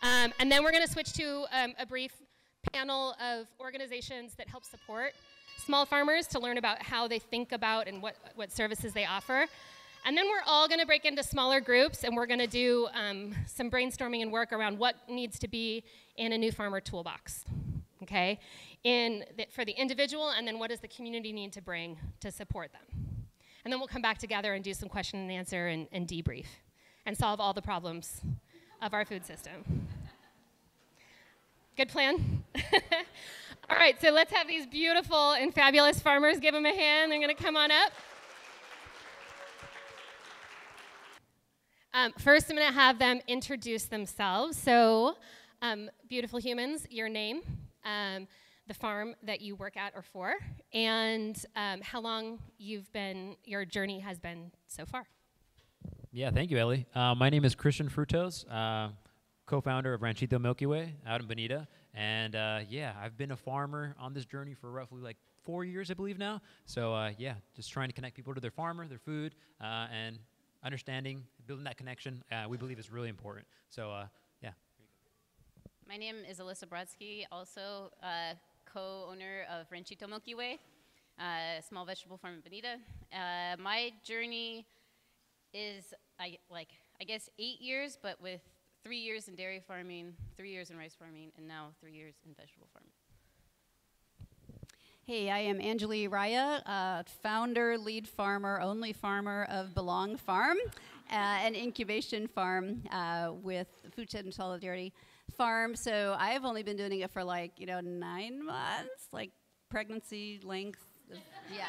And then we're going to switch to a brief panel of organizations that help support small farmers to learn about how they think about and what services they offer. And then we're all going to break into smaller groups, and we're going to do some brainstorming and work around what needs to be in a new farmer toolbox, okay, for the individual, and then what does the community need to bring to support them. And then we'll come back together and do some question and answer and debrief and solve all the problems of our food system. Good plan? All right, so let's have these beautiful and fabulous farmers give them a hand. They're going to come on up. First, I'm going to have them introduce themselves. So, beautiful humans, your name, the farm that you work at or for, and how long your journey has been so far. Yeah, thank you, Ellie. My name is Christian Frutos, co-founder of Ranchito Milky Way out in Bonita. And yeah, I've been a farmer on this journey for roughly like 4 years, I believe now. So yeah, just trying to connect people to their farmer, their food, and understanding, building that connection, we believe is really important. So yeah. My name is Alyssa Brodsky, also co-owner of Ranchito Milky Way, a small vegetable farm in Bonita. My journey is, I guess 8 years, but with 3 years in dairy farming, 3 years in rice farming, and now 3 years in vegetable farming. Hey, I am Anjali Raya, founder, lead farmer, only farmer of Belong Farm, an incubation farm with Foodshed and Solidarity Farm. So I've only been doing it for 9 months, like pregnancy length. Yeah.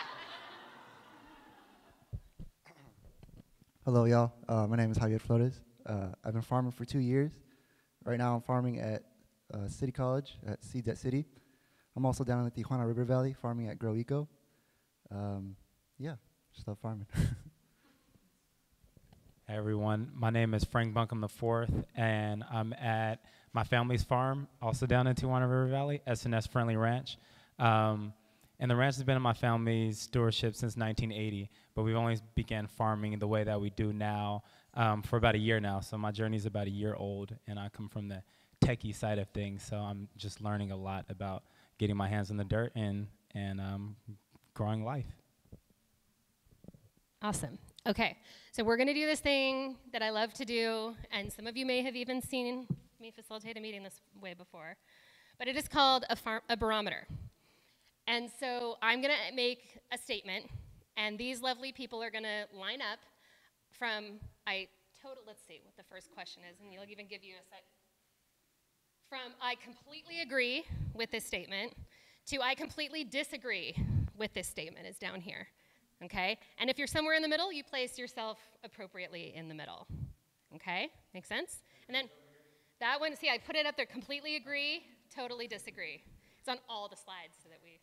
Hello, y'all. My name is Javier Flores. I've been farming for 2 years. Right now I'm farming at City College, at Seeds at City. I'm also down in the Tijuana River Valley, farming at Grow Eco. Yeah, just love farming. Hey everyone, my name is Frank Buncombe IV, and I'm at my family's farm, also down in Tijuana River Valley, S&S Friendly Ranch. And the ranch has been in my family's stewardship since 1980, but we've only began farming the way that we do now for about a year now. So my journey is about a year old, and I come from the techie side of things, so I'm just learning a lot about getting my hands in the dirt and growing life. Awesome. Okay, so we're going to do this thing that I love to do, and some of you may have even seen me facilitate a meeting this way before, but it is called a barometer. And so I'm going to make a statement, and these lovely people are going to line up from, let's see what the first question is, and you'll even give you a sec. From I completely agree with this statement to I completely disagree with this statement is down here, okay? And if you're somewhere in the middle, you place yourself appropriately in the middle, okay? Make sense? And then that one, see, I put it up there, completely agree, totally disagree. It's on all the slides so that we...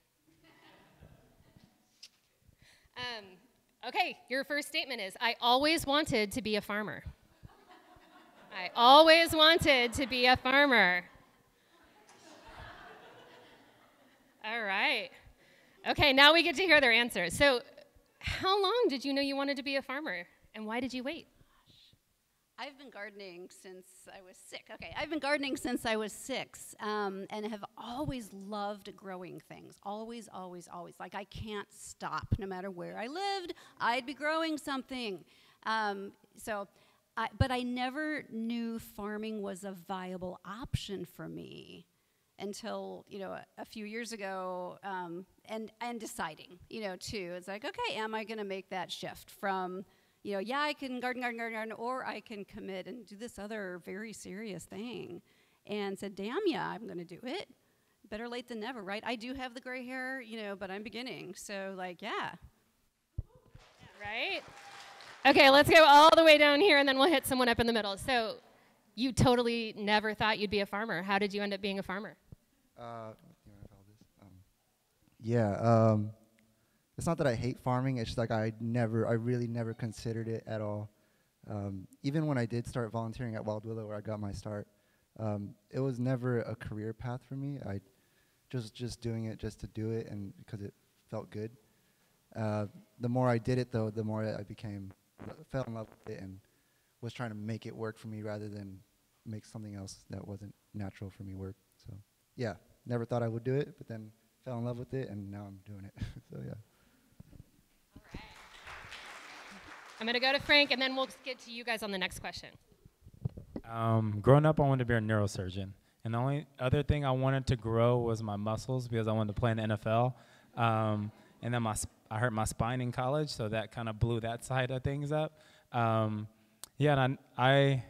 Okay, your first statement is, I always wanted to be a farmer. I always wanted to be a farmer. All right. Okay, now we get to hear their answers. So how long did you know you wanted to be a farmer, and why did you wait? I've been gardening since I was 6. Okay, I've been gardening since I was 6, and have always loved growing things. Always, always, always. Like, I can't stop. No matter where I lived, I'd be growing something. But I never knew farming was a viable option for me until, a few years ago, and deciding, too. It's like, okay, am I going to make that shift from... yeah, I can garden, or I can commit and do this other very serious thing. And said, damn, yeah, I'm going to do it. Better late than never, right? I do have the gray hair, but I'm beginning. So, yeah. Right? Okay, let's go all the way down here, and then we'll hit someone up in the middle. So you totally never thought you'd be a farmer. How did you end up being a farmer? It's not that I hate farming, it's just like I really never considered it at all. Even when I did start volunteering at Wild Willow, where I got my start, it was never a career path for me. I just doing it just to do it, and because it felt good. The more I did it, though, the more I fell in love with it and was trying to make it work for me rather than make something else that wasn't natural for me work. So yeah, never thought I would do it, but then fell in love with it, and now I'm doing it. So yeah. All right. I'm going to go to Frank, and then we'll get to you guys on the next question. Growing up, I wanted to be a neurosurgeon. And the only other thing I wanted to grow was my muscles because I wanted to play in the NFL. And then I hurt my spine in college, so that kind of blew that side of things up. Yeah, and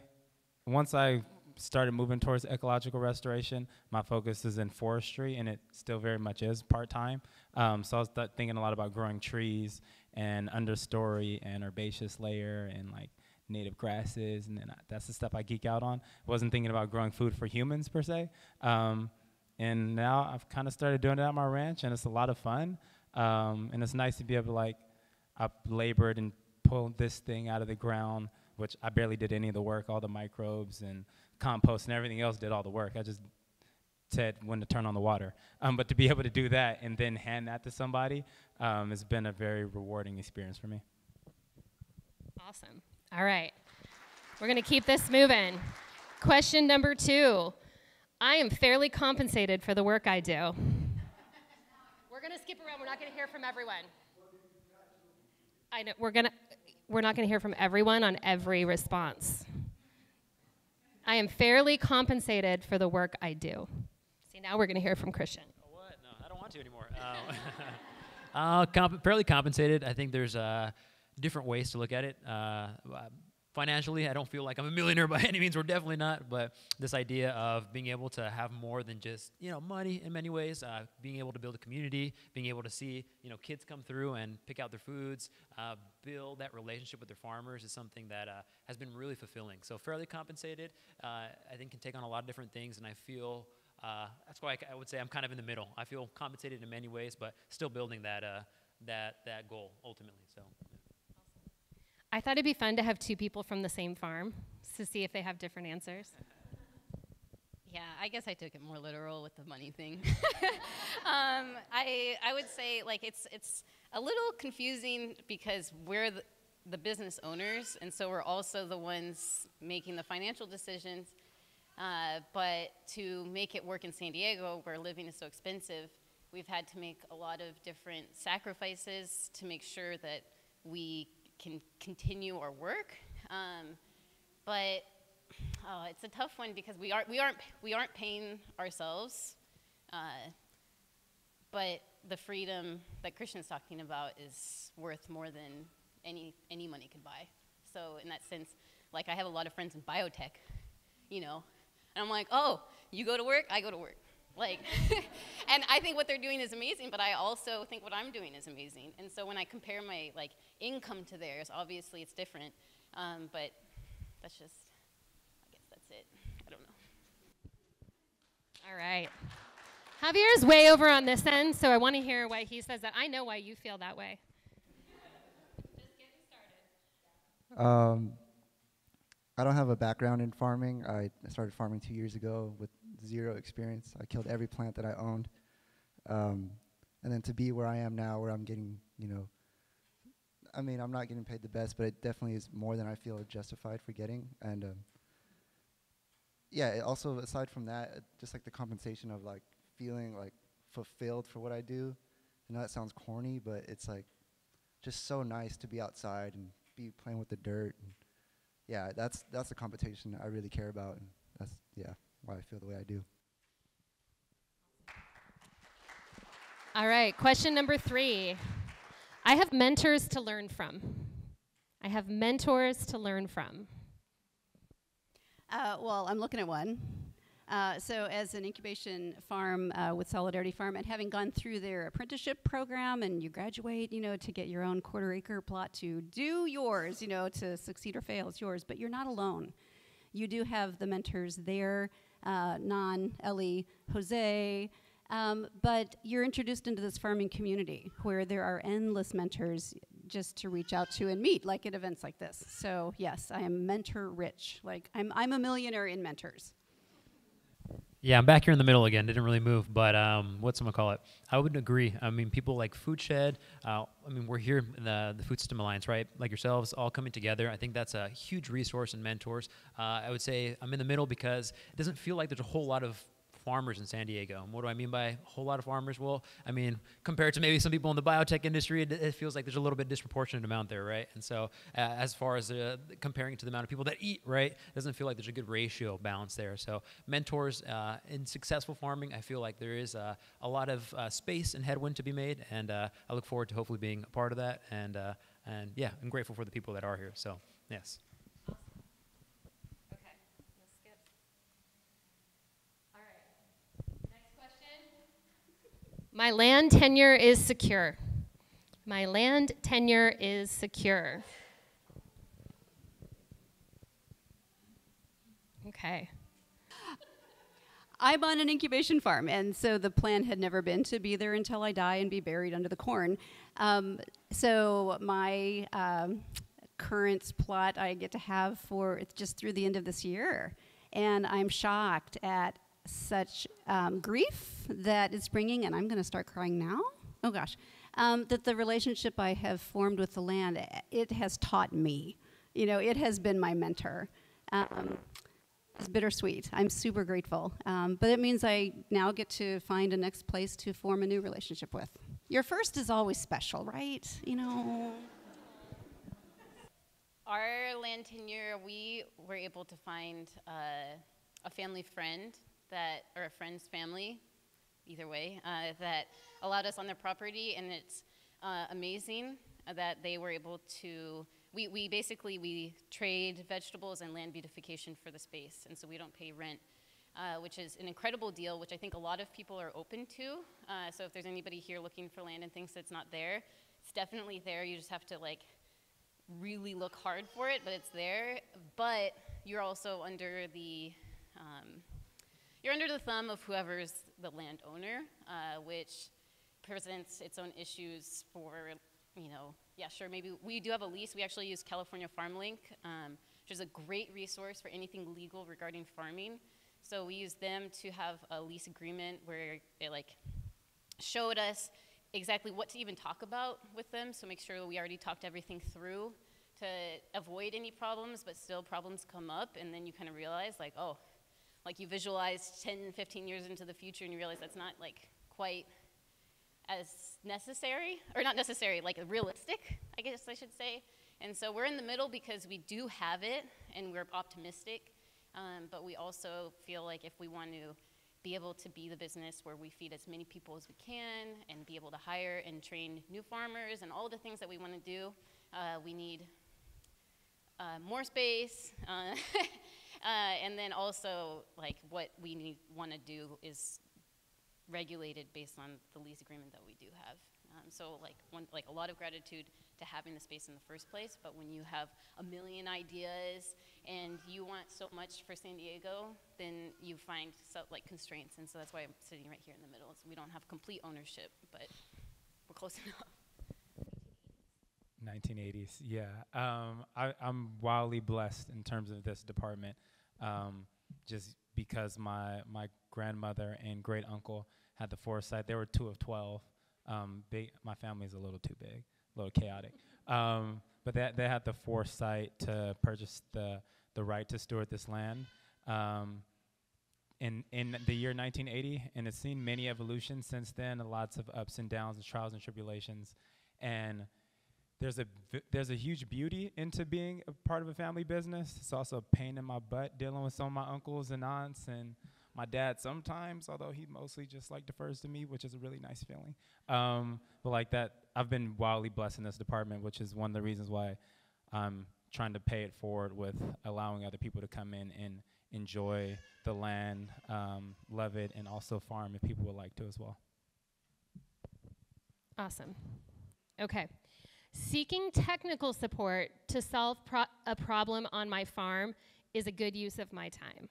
once I started moving towards ecological restoration, my focus is in forestry, and it still very much is part-time. So I was thinking a lot about growing trees and understory and herbaceous layer and like native grasses, and then that's the stuff I geek out on. Wasn't thinking about growing food for humans per se. And now I've kind of started doing it at my ranch, and it's a lot of fun. And it's nice to be able to, like, I've labored and pulled this thing out of the ground, which I barely did any of the work. All the microbes and compost and everything else did all the work. I just said when to turn on the water. But to be able to do that and then hand that to somebody has been a very rewarding experience for me. Awesome. All right. We're going to keep this moving. Question number 2. I am fairly compensated for the work I do. We're going to skip around. We're not going to hear from everyone. I know we're not going to hear from everyone on every response. I am fairly compensated for the work I do. See, now we're going to hear from Christian. Oh, what? No, I don't want to anymore. Fairly compensated. I think there's different ways to look at it. Financially, I don't feel like I'm a millionaire by any means. We're definitely not. But this idea of being able to have more than just, money in many ways, being able to build a community, being able to see, kids come through and pick out their foods, build that relationship with their farmers is something that has been really fulfilling. So fairly compensated, I think can take on a lot of different things, and I feel that's why I would say I'm kind of in the middle. I feel compensated in many ways, but still building that goal ultimately. So. I thought it'd be fun to have 2 people from the same farm to see if they have different answers. Yeah, I guess I took it more literal with the money thing. I would say, like, it's a little confusing because we're the business owners, and so we're also the ones making the financial decisions. But to make it work in San Diego, where living is so expensive, we've had to make a lot of different sacrifices to make sure that we can continue our work, but it's a tough one because we aren't paying ourselves, but the freedom that Christian's talking about is worth more than any money could buy. So in that sense, like, I have a lot of friends in biotech, and I'm like, oh, you go to work, I go to work. Like, and I think what they're doing is amazing, but I also think what I'm doing is amazing. And so when I compare my, like, income to theirs, obviously it's different, but that's just, I guess that's it. I don't know. All right. Javier's way over on this end, so I want to hear why he says that. I know why you feel that way. Just getting started. I don't have a background in farming. I started farming 2 years ago with 0 experience. I killed every plant that I owned. And then to be where I am now, where I'm getting, I'm not getting paid the best, but it definitely is more than I feel justified for getting. And yeah, also aside from that, just like the compensation of like feeling like fulfilled for what I do. I know that sounds corny, but it's like just so nice to be outside and be playing with the dirt. And yeah, that's the competition I really care about, and that's why I feel the way I do. All right, question number 3. I have mentors to learn from. I have mentors to learn from. Well, I'm looking at one. So as an incubation farm with Solidarity Farm, and having gone through their apprenticeship program, and you graduate, to get your own 1/4 acre plot to do yours, to succeed or fail, it's yours, but you're not alone. You do have the mentors there, Ellie, José, but you're introduced into this farming community where there are endless mentors just to reach out to and meet, like at events like this. So yes, I am mentor rich. Like I'm a millionaire in mentors. Yeah, I'm back here in the middle again. Didn't really move, but what's gonna call it? I would agree. I mean, people like Foodshed. I mean, we're here in the Food System Alliance, right? Like yourselves, all coming together. I think that's a huge resource and mentors. I would say I'm in the middle because it doesn't feel like there's a whole lot of farmers in San Diego. And what do I mean by a whole lot of farmers? Well, I mean, compared to maybe some people in the biotech industry, it feels like there's a little bit disproportionate amount there, right? And so as far as comparing to the amount of people that eat, right, it doesn't feel like there's a good ratio balance there. So mentors in successful farming, I feel like there is a lot of space and headwind to be made. And I look forward to hopefully being a part of that. And yeah, I'm grateful for the people that are here. So, yes. My land tenure is secure. My land tenure is secure. Okay. I'm on an incubation farm, and so the plan had never been to be there until I die and be buried under the corn. So my current plot I get to have for it's just through the end of this year, and I'm shocked at such grief that it's bringing, and I'm going to start crying now. Oh gosh, that the relationship I have formed with the land, it has taught me. You know, it has been my mentor. It's bittersweet. I'm super grateful, but it means I now get to find a next place to form a new relationship with. Your first is always special, right? You know. Our land tenure, we were able to find a family friend or a friend's family, either way, that allowed us on their property, and it's amazing that they were able to, we basically trade vegetables and land beautification for the space, and so we don't pay rent, which is an incredible deal, which I think a lot of people are open to. So if there's anybody here looking for land and thinks it's not there, it's definitely there. You just have to like really look hard for it, but it's there. But you're also under the thumb of whoever's the landowner, which presents its own issues for, you know, yeah, sure, maybe we do have a lease. We actually use California Farm Link, which is a great resource for anything legal regarding farming. So we use them to have a lease agreement where it like showed us exactly what to even talk about with them. So make sure we already talked everything through to avoid any problems, but still problems come up, and then you kind of realize like, oh, like you visualize 10, 15 years into the future and you realize that's not like quite as necessary, or not necessary, like realistic, I guess I should say. And so we're in the middle because we do have it and we're optimistic, but we also feel like if we want to be able to be the business where we feed as many people as we can and be able to hire and train new farmers and all the things that we want to do, we need more space. And then also, like, what we want to do is regulated based on the lease agreement that we do have. So, like a lot of gratitude to having the space in the first place. But when you have a million ideas and you want so much for San Diego, then you find constraints. And so that's why I'm sitting right here in the middle. So we don't have complete ownership, but we're close enough. 1980s, yeah. I'm wildly blessed in terms of this department, just because my grandmother and great uncle had the foresight. They were 2 of 12. My family's a little too big, a little chaotic, but they had the foresight to purchase the right to steward this land in the year 1980, and it's seen many evolutions since then, lots of ups and downs and trials and tribulations, and there's a huge beauty into being a part of a family business. It's also a pain in my butt dealing with some of my uncles and aunts and my dad sometimes, although he mostly just defers to me, which is a really nice feeling. But like that, I've been wildly blessed in this department, which is one of the reasons why I'm trying to pay it forward with allowing other people to come in and enjoy the land, love it, and also farm if people would like to as well. Awesome. Okay. Seeking technical support to solve a problem on my farm is a good use of my time.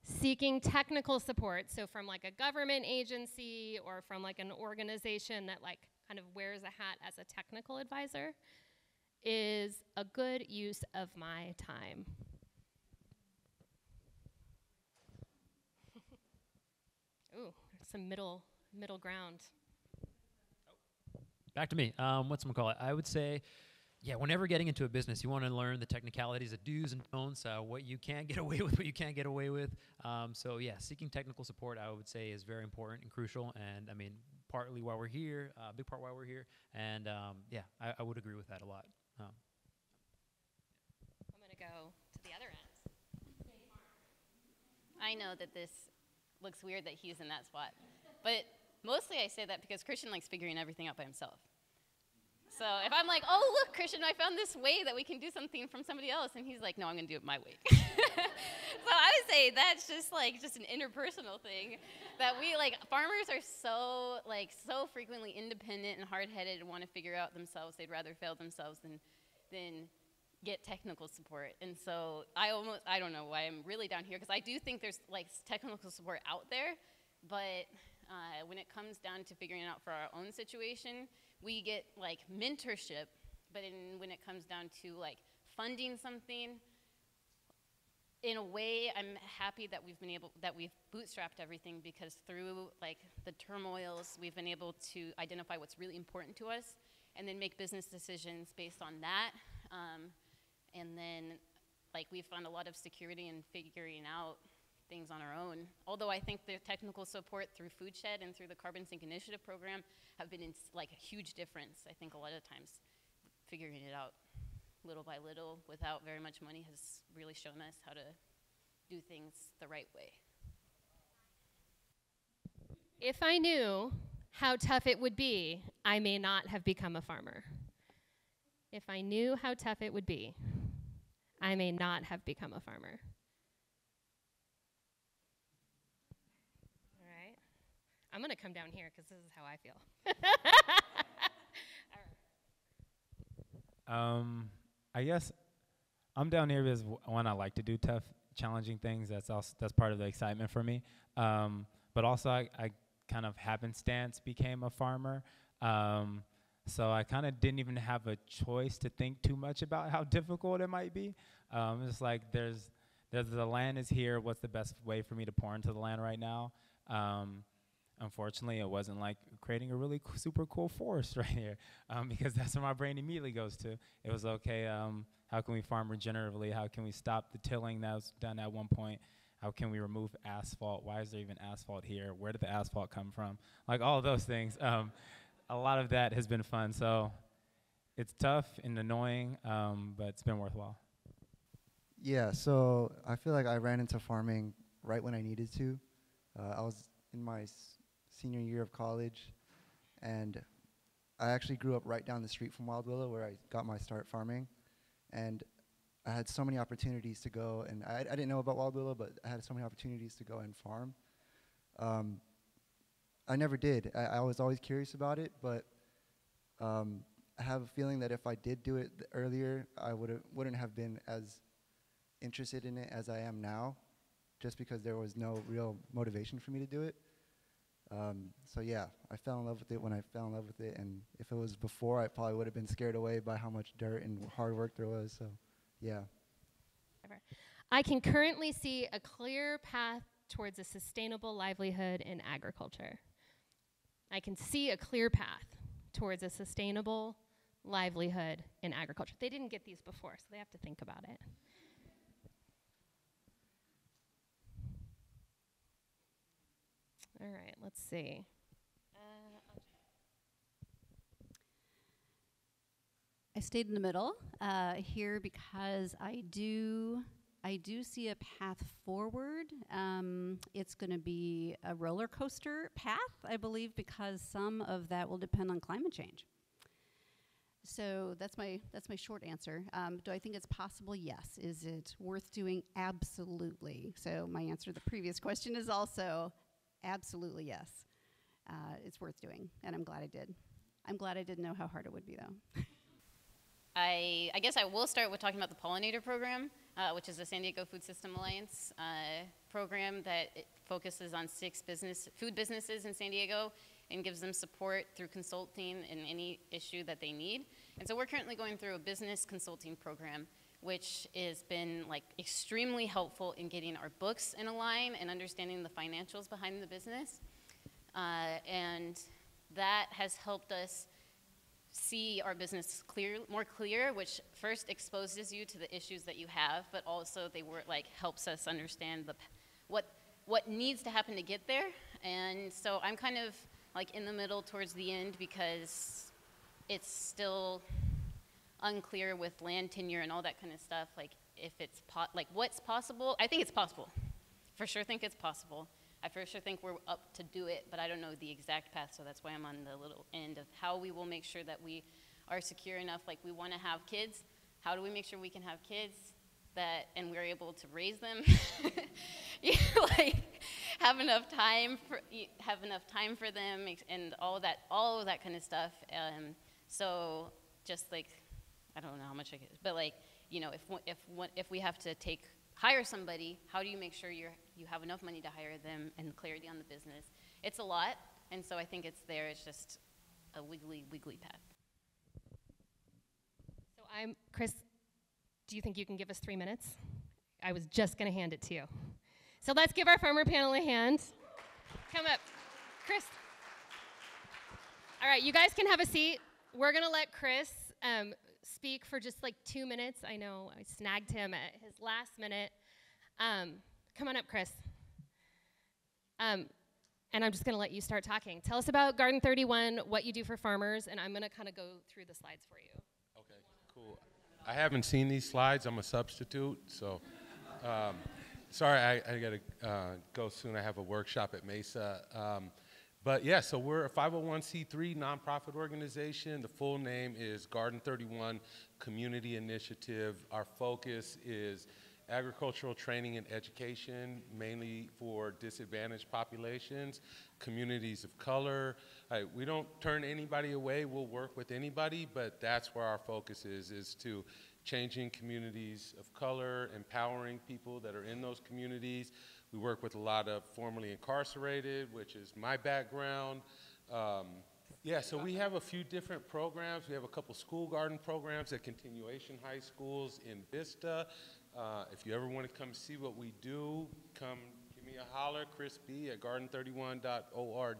Seeking technical support, so from like a government agency or from like an organization that like kind of wears a hat as a technical advisor, is a good use of my time. Ooh, some middle ground. Back to me. Whatchamacallit? I would say, yeah, whenever getting into a business, you want to learn the technicalities, the do's and don'ts, what you can get away with, what you can't get away with. So yeah, seeking technical support, I would say, is very important and crucial. And I mean, partly why we're here, a big part why we're here. And yeah, I would agree with that a lot. I'm going to go to the other end. I know that this looks weird that he's in that spot, but mostly I say that because Christian likes figuring everything out by himself. So if I'm like, oh, look, Christian, I found this way that we can do something from somebody else, and he's like, no, I'm going to do it my way. So I would say that's just an interpersonal thing that we, like, farmers are so frequently independent and hard-headed and want to figure out themselves. They'd rather fail themselves than get technical support. And so I don't know why I'm really down here, because I do think there's, like, technical support out there, but when it comes down to figuring it out for our own situation, we get like mentorship, but when it comes down to like funding something, in a way, I'm happy that we've bootstrapped everything, because through like the turmoils, we've been able to identify what's really important to us, and then make business decisions based on that. And then, like, we've found a lot of security in figuring out things on our own. Although I think the technical support through Foodshed and through the Carbon Sink Initiative program have been like a huge difference. I think a lot of times figuring it out little by little without very much money has really shown us how to do things the right way. If I knew how tough it would be, I may not have become a farmer. If I knew how tough it would be, I may not have become a farmer. I'm going to come down here because this is how I feel. I guess I'm down here because, one, I like to do tough, challenging things. That's part of the excitement for me. But also, I kind of happenstance became a farmer. So I kind of didn't even have a choice to think too much about how difficult it might be. It's like there's the land is here. What's the best way for me to pour into the land right now? Unfortunately, it wasn't like creating a really super cool forest right here, because that's where my brain immediately goes to. It was, okay, how can we farm regeneratively? How can we stop the tilling that was done at one point? How can we remove asphalt? Why is there even asphalt here? Where did the asphalt come from? Like, all of those things. A lot of that has been fun. So it's tough and annoying, but it's been worthwhile. Yeah, so I feel like I ran into farming right when I needed to. I was in my senior year of college, and I actually grew up right down the street from Wild Willow, where I got my start farming. And I had so many opportunities to go, and I didn't know about Wild Willow, but I had so many opportunities to go and farm. I never did. I was always curious about it, but I have a feeling that if I did do it earlier, I wouldn't have been as interested in it as I am now, just because there was no real motivation for me to do it. So yeah, I fell in love with it when I fell in love with it, and if it was before, I probably would have been scared away by how much dirt and hard work there was, so yeah. I can currently see a clear path towards a sustainable livelihood in agriculture. I can see a clear path towards a sustainable livelihood in agriculture. They didn't get these before, so they have to think about it. All right, let's see. I stayed in the middle here because I do see a path forward. It's going to be a roller coaster path, I believe, because some of that will depend on climate change. So that's my short answer. Do I think it's possible? Yes. Is it worth doing? Absolutely. So my answer to the previous question is also absolutely yes. It's worth doing, and I'm glad I did. I'm glad I didn't know how hard it would be, though. I guess I will start with talking about the pollinator program, which is the San Diego Food System Alliance program that focuses on 6 food businesses in San Diego and gives them support through consulting in any issue that they need. And so we're currently going through a business consulting program which has been like extremely helpful in getting our books in a line and understanding the financials behind the business. And that has helped us see our business more clear, which first exposes you to the issues that you have, but also helps us understand what needs to happen to get there. And so I'm kind of like in the middle towards the end, because it's still unclear with land tenure and all that kind of stuff, like if it's what's possible. I think it's possible. For sure think it's possible. I for sure think we're up to do it, but I don't know the exact path, so that's why I'm on the little end of how we will make sure that we are secure enough. Like, we want to have kids. How do we make sure we can have kids and we're able to raise them? Like, have enough time for them, and all of that kind of stuff. So just like, I don't know how much I could, but like, you know, if we have to hire somebody, how do you make sure you have enough money to hire them and clarity on the business? It's a lot, and so I think it's just a wiggly path. So Chris, do you think you can give us 3 minutes? I was just going to hand it to you. So let's give our farmer panel a hand. Come up. Chris. All right, you guys can have a seat. We're going to let Chris speak for just like 2 minutes. I know I snagged him at his last minute. Come on up, Chris. And I'm just going to let you start talking. Tell us about Garden 31, what you do for farmers, and I'm going to kind of go through the slides for you. Okay, cool. I haven't seen these slides. I'm a substitute, so sorry, I got to go soon. I have a workshop at Mesa. But yeah, so we're a 501c3 nonprofit organization. The full name is Garden 31 Community Initiative. Our focus is agricultural training and education, mainly for disadvantaged populations, communities of color. We don't turn anybody away. We'll work with anybody, but that's where our focus is to changing communities of color, empowering people that are in those communities. We work with a lot of formerly incarcerated, which is my background. Yeah, so we have a few different programs. We have a couple school garden programs at continuation high schools in Vista. If you ever want to come see what we do, come give me a holler, Chris B at garden31.org.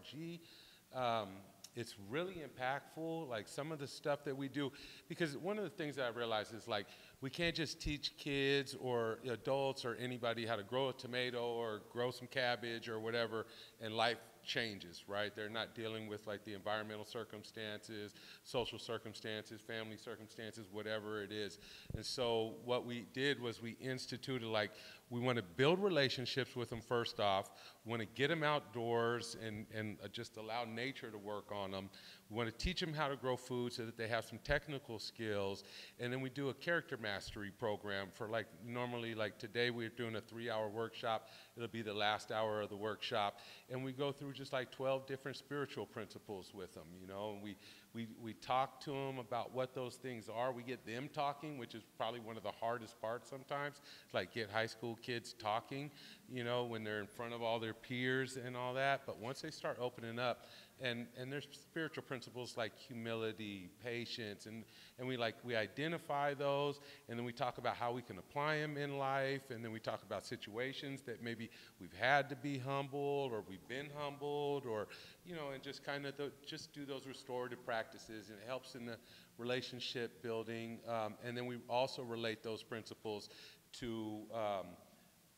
It's really impactful, like some of the stuff that we do, because one of the things that I realize is like, we can't just teach kids or adults or anybody how to grow a tomato or grow some cabbage or whatever, and life changes, right? They're not dealing with like the environmental circumstances, social circumstances, family circumstances, whatever it is. And so what we did was we instituted, like, we want to build relationships with them first off. We want to get them outdoors and just allow nature to work on them. We want to teach them how to grow food so that they have some technical skills. And then we do a character mastery program for, like, normally, like today we're doing a 3-hour workshop. It'll be the last hour of the workshop. And we go through just like 12 different spiritual principles with them, you know. And we talk to them about what those things are. We get them talking, which is probably one of the hardest parts sometimes. It's like get high school kids talking, you know, when they're in front of all their peers and all that. But once they start opening up, and there's spiritual principles like humility, patience, and we identify those, and then we talk about how we can apply them in life, and then we talk about situations that maybe we've had to be humbled or we've been humbled, or, you know, and just kind of just do those restorative practices, and it helps in the relationship building. And then we also relate those principles to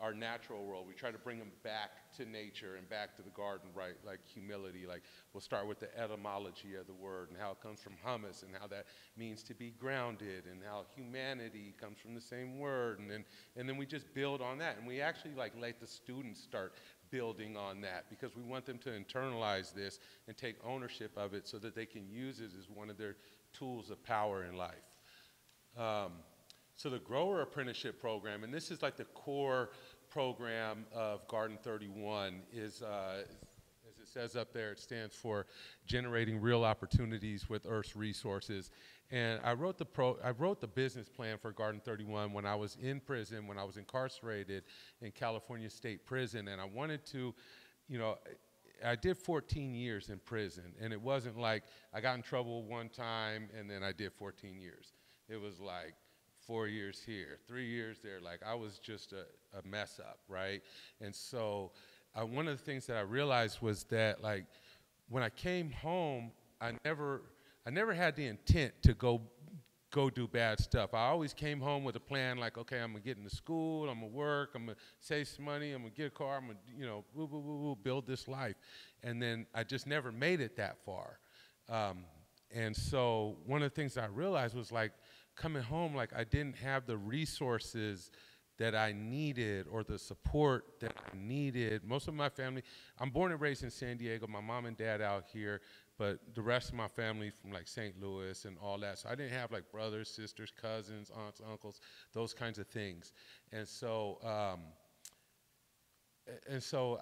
our natural world. We try to bring them back to nature and back to the garden, right? Like humility, like we'll start with the etymology of the word and how it comes from hummus and how that means to be grounded, and how humanity comes from the same word, and then we just build on that, and we actually like let the students start building on that, because we want them to internalize this and take ownership of it so that they can use it as one of their tools of power in life. So the grower apprenticeship program, and this is like the core program of Garden 31, is, as it says up there, it stands for Generating Real Opportunities with Earth's Resources. And I wrote the business plan for Garden 31 when I was in prison, when I was incarcerated in California State Prison, and I wanted to, you know, I did 14 years in prison, and it wasn't like I got in trouble one time and then I did 14 years. It was like 4 years here, 3 years there. Like, I was just a mess up, right? And so one of the things that I realized was that, like, when I came home, I never had the intent to go do bad stuff. I always came home with a plan, like, okay, I'm gonna get into school, I'm gonna work, I'm gonna save some money, I'm gonna get a car, I'm gonna, you know, build this life. And then I just never made it that far. And so one of the things I realized was, like, coming home, like, I didn't have the resources that I needed or the support that I needed. Most of my family, I'm born and raised in San Diego, my mom and dad out here, but the rest of my family from, like, St. Louis and all that. So I didn't have, like, brothers, sisters, cousins, aunts, uncles, those kinds of things. And so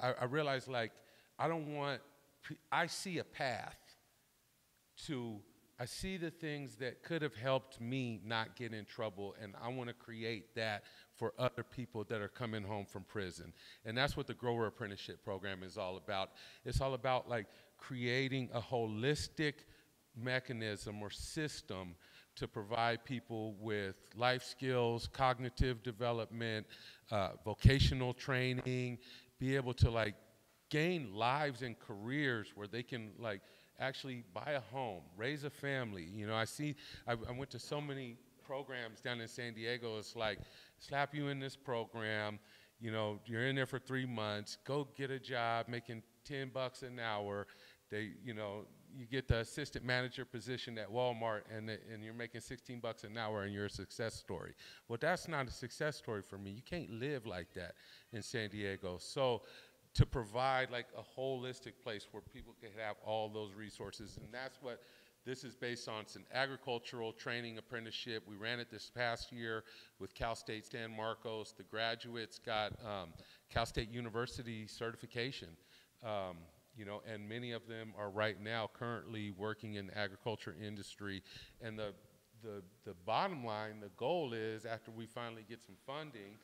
I realized, like, I see a path to, I see the things that could have helped me not get in trouble, and I want to create that for other people that are coming home from prison. And that's what the Grower Apprenticeship Program is all about. It's all about, like, creating a holistic mechanism or system to provide people with life skills, cognitive development, vocational training, be able to, like, gain lives and careers where they can, like, actually buy a home, raise a family. You know, I went to so many programs down in San Diego. It's like, slap you in this program, you know, you're in there for 3 months, go get a job making $10 an hour. You know, you get the assistant manager position at Walmart, and you're making $16 an hour, and you're a success story. Well, that's not a success story for me. You can't live like that in San Diego. So to provide, like, a holistic place where people can have all those resources, and that's what this is based on. It's an agricultural training apprenticeship. We ran it this past year with Cal State San Marcos. The graduates got Cal State University certification, you know, and many of them are right now currently working in the agriculture industry. And the bottom line, the goal is, after we finally get some funding,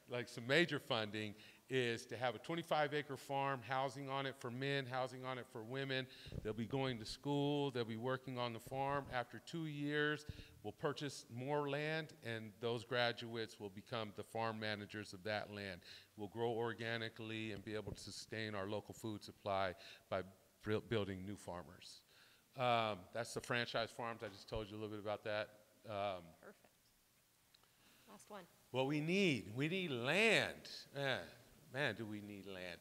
like some major funding, is to have a 25-acre farm, housing on it for men, housing on it for women. They'll be going to school, they'll be working on the farm. After 2 years, we'll purchase more land, and those graduates will become the farm managers of that land. We'll grow organically and be able to sustain our local food supply by building new farmers. That's the franchise farms. I just told you a little bit about that. Perfect. Last one. What we need land. Man, do we need land.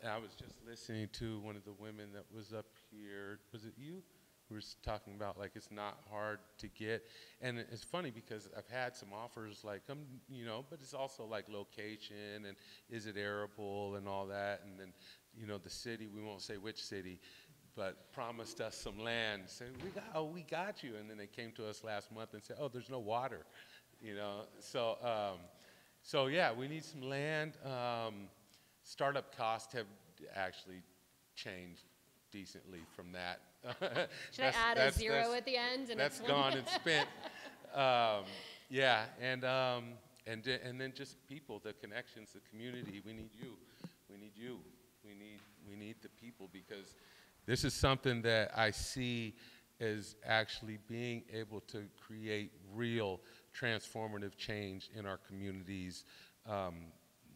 And I was just listening to one of the women that was up here. Was it you? We were talking about, like, it's not hard to get. And it's funny because I've had some offers, like, you know, but it's also, like, location and is it arable and all that. And then, you know, the city, we won't say which city, but promised us some land. Said, we got you. And then they came to us last month and said, oh, there's no water. You know, so yeah, we need some land. Startup costs have actually changed decently from that. Should I add a zero at the end? And that's gone and spent. Yeah, and then just people, the connections, the community. We need you. We need you. We need the people, because this is something that I see as actually being able to create real transformative change in our communities,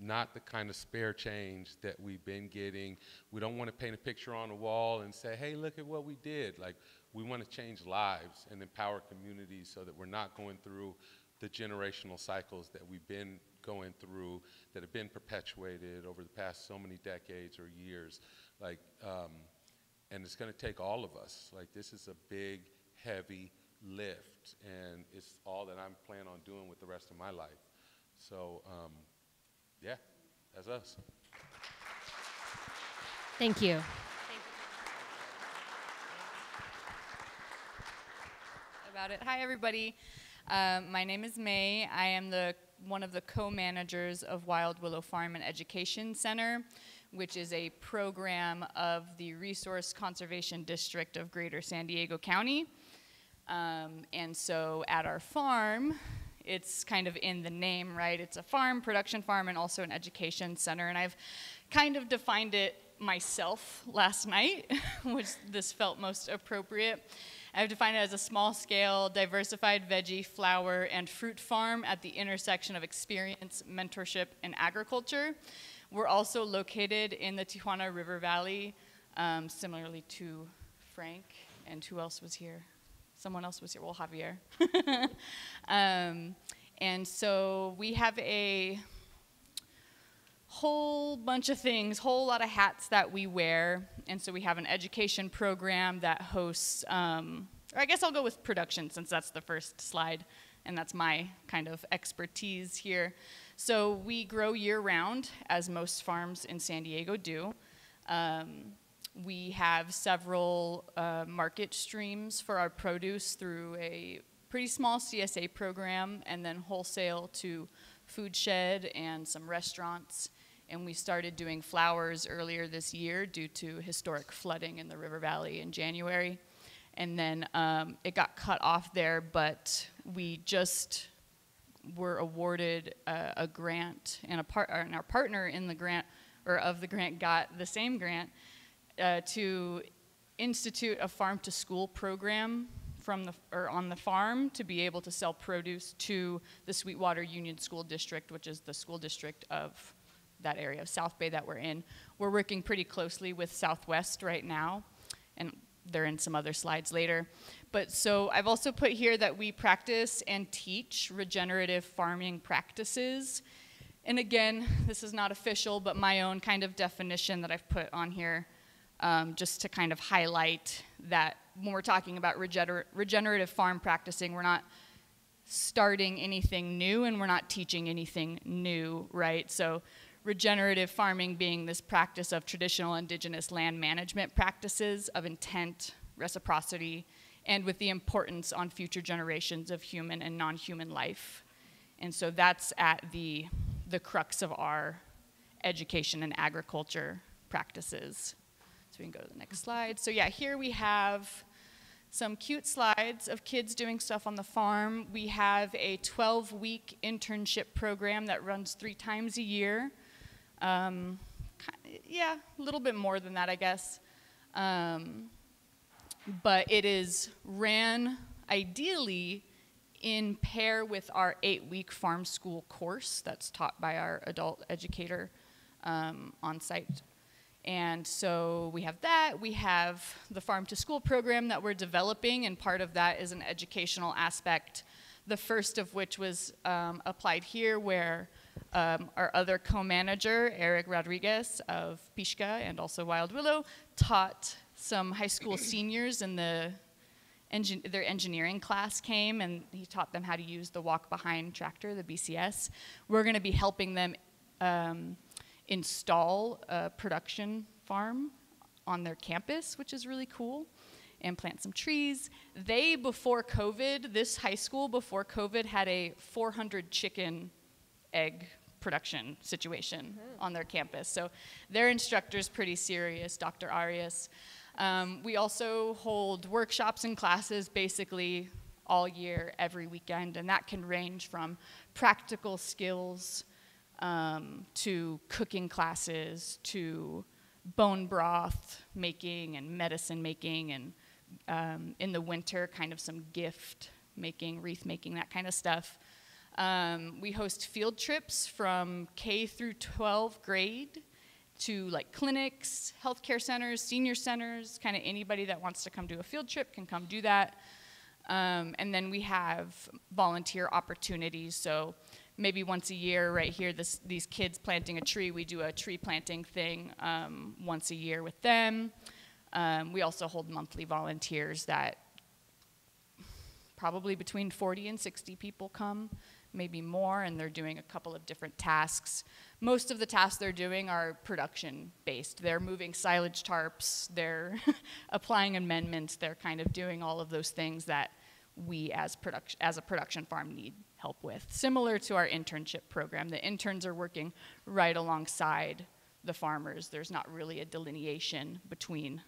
not the kind of spare change that we've been getting. We don't want to paint a picture on a wall and say, hey, look at what we did. Like, we want to change lives and empower communities so that we're not going through the generational cycles that we've been going through, that have been perpetuated over the past so many decades or years. Like, and it's going to take all of us. Like, this is a big, heavy lift, and it's all that I'm planning on doing with the rest of my life. So, yeah, that's us. Thank you. About it. Hi, everybody. My name is May. I am one of the co-managers of Wild Willow Farm and Education Center, which is a program of the Resource Conservation District of Greater San Diego County. And so at our farm, it's kind of in the name, right? It's a farm, production farm, and also an education center. And I've kind of defined it myself last night, which this felt most appropriate. I've defined it as a small-scale, diversified veggie, flower, and fruit farm at the intersection of experience, mentorship, and agriculture. We're also located in the Tijuana River Valley, similarly to Frank, and who else was here? Someone else was here, well, Javier. And so we have a whole bunch of things, whole lot of hats that we wear. And so we have an education program that hosts, or I guess I'll go with production since that's the first slide, and that's my kind of expertise here. So we grow year-round, as most farms in San Diego do. We have several market streams for our produce through a pretty small CSA program, and then wholesale to Foodshed and some restaurants. And we started doing flowers earlier this year due to historic flooding in the River Valley in January. And then it got cut off there, but we just were awarded a grant, and our partner in the grant, or of the grant, got the same grant to institute a farm-to-school program on the farm to be able to sell produce to the Sweetwater Union School District, which is the school district of that area of South Bay that we're in. We're working pretty closely with Southwest right now, and they're in some other slides later. But so I've also put here that we practice and teach regenerative farming practices. And again, this is not official, but my own kind of definition that I've put on here, just to kind of highlight that when we're talking about regenerative farm practicing, we're not starting anything new and we're not teaching anything new, right? So regenerative farming being this practice of traditional indigenous land management practices of intent, reciprocity, and with the importance on future generations of human and non-human life. And so that's at the crux of our education and agriculture practices. So we can go to the next slide. So yeah, here we have some cute slides of kids doing stuff on the farm. We have a 12-week internship program that runs 3 times a year. Yeah, a little bit more than that, I guess. But it is ran ideally in pair with our 8-week farm school course that's taught by our adult educator on site. And so we have that. We have the farm to school program that we're developing, and part of that is an educational aspect, the first of which was applied here, where our other co-manager, Eric Rodriguez of Pishka and also Wild Willow, taught some high school seniors in their engineering class came, and he taught them how to use the walk-behind tractor, the BCS. We're going to be helping them install a production farm on their campus, which is really cool, and plant some trees. They, before COVID, this high school before COVID had a 400 chicken egg production situation on their campus. So their instructor's pretty serious, Dr. Arias. We also hold workshops and classes basically all year, every weekend, and that can range from practical skills to cooking classes, to bone broth making and medicine making, and in the winter, kind of some gift making, wreath making, that kind of stuff. We host field trips from K through 12th grade to like clinics, healthcare centers, senior centers, kind of anybody that wants to come do a field trip can come do that. And then we have volunteer opportunities. So maybe once a year right here, these kids planting a tree, we do a tree planting thing once a year with them. We also hold monthly volunteers that probably between 40 and 60 people come, maybe more, and they're doing a couple of different tasks. Most of the tasks they're doing are production-based. They're moving silage tarps, they're applying amendments, they're kind of doing all of those things that we as a production farm need help with. Similar to our internship program, the interns are working right alongside the farmers. There's not really a delineation between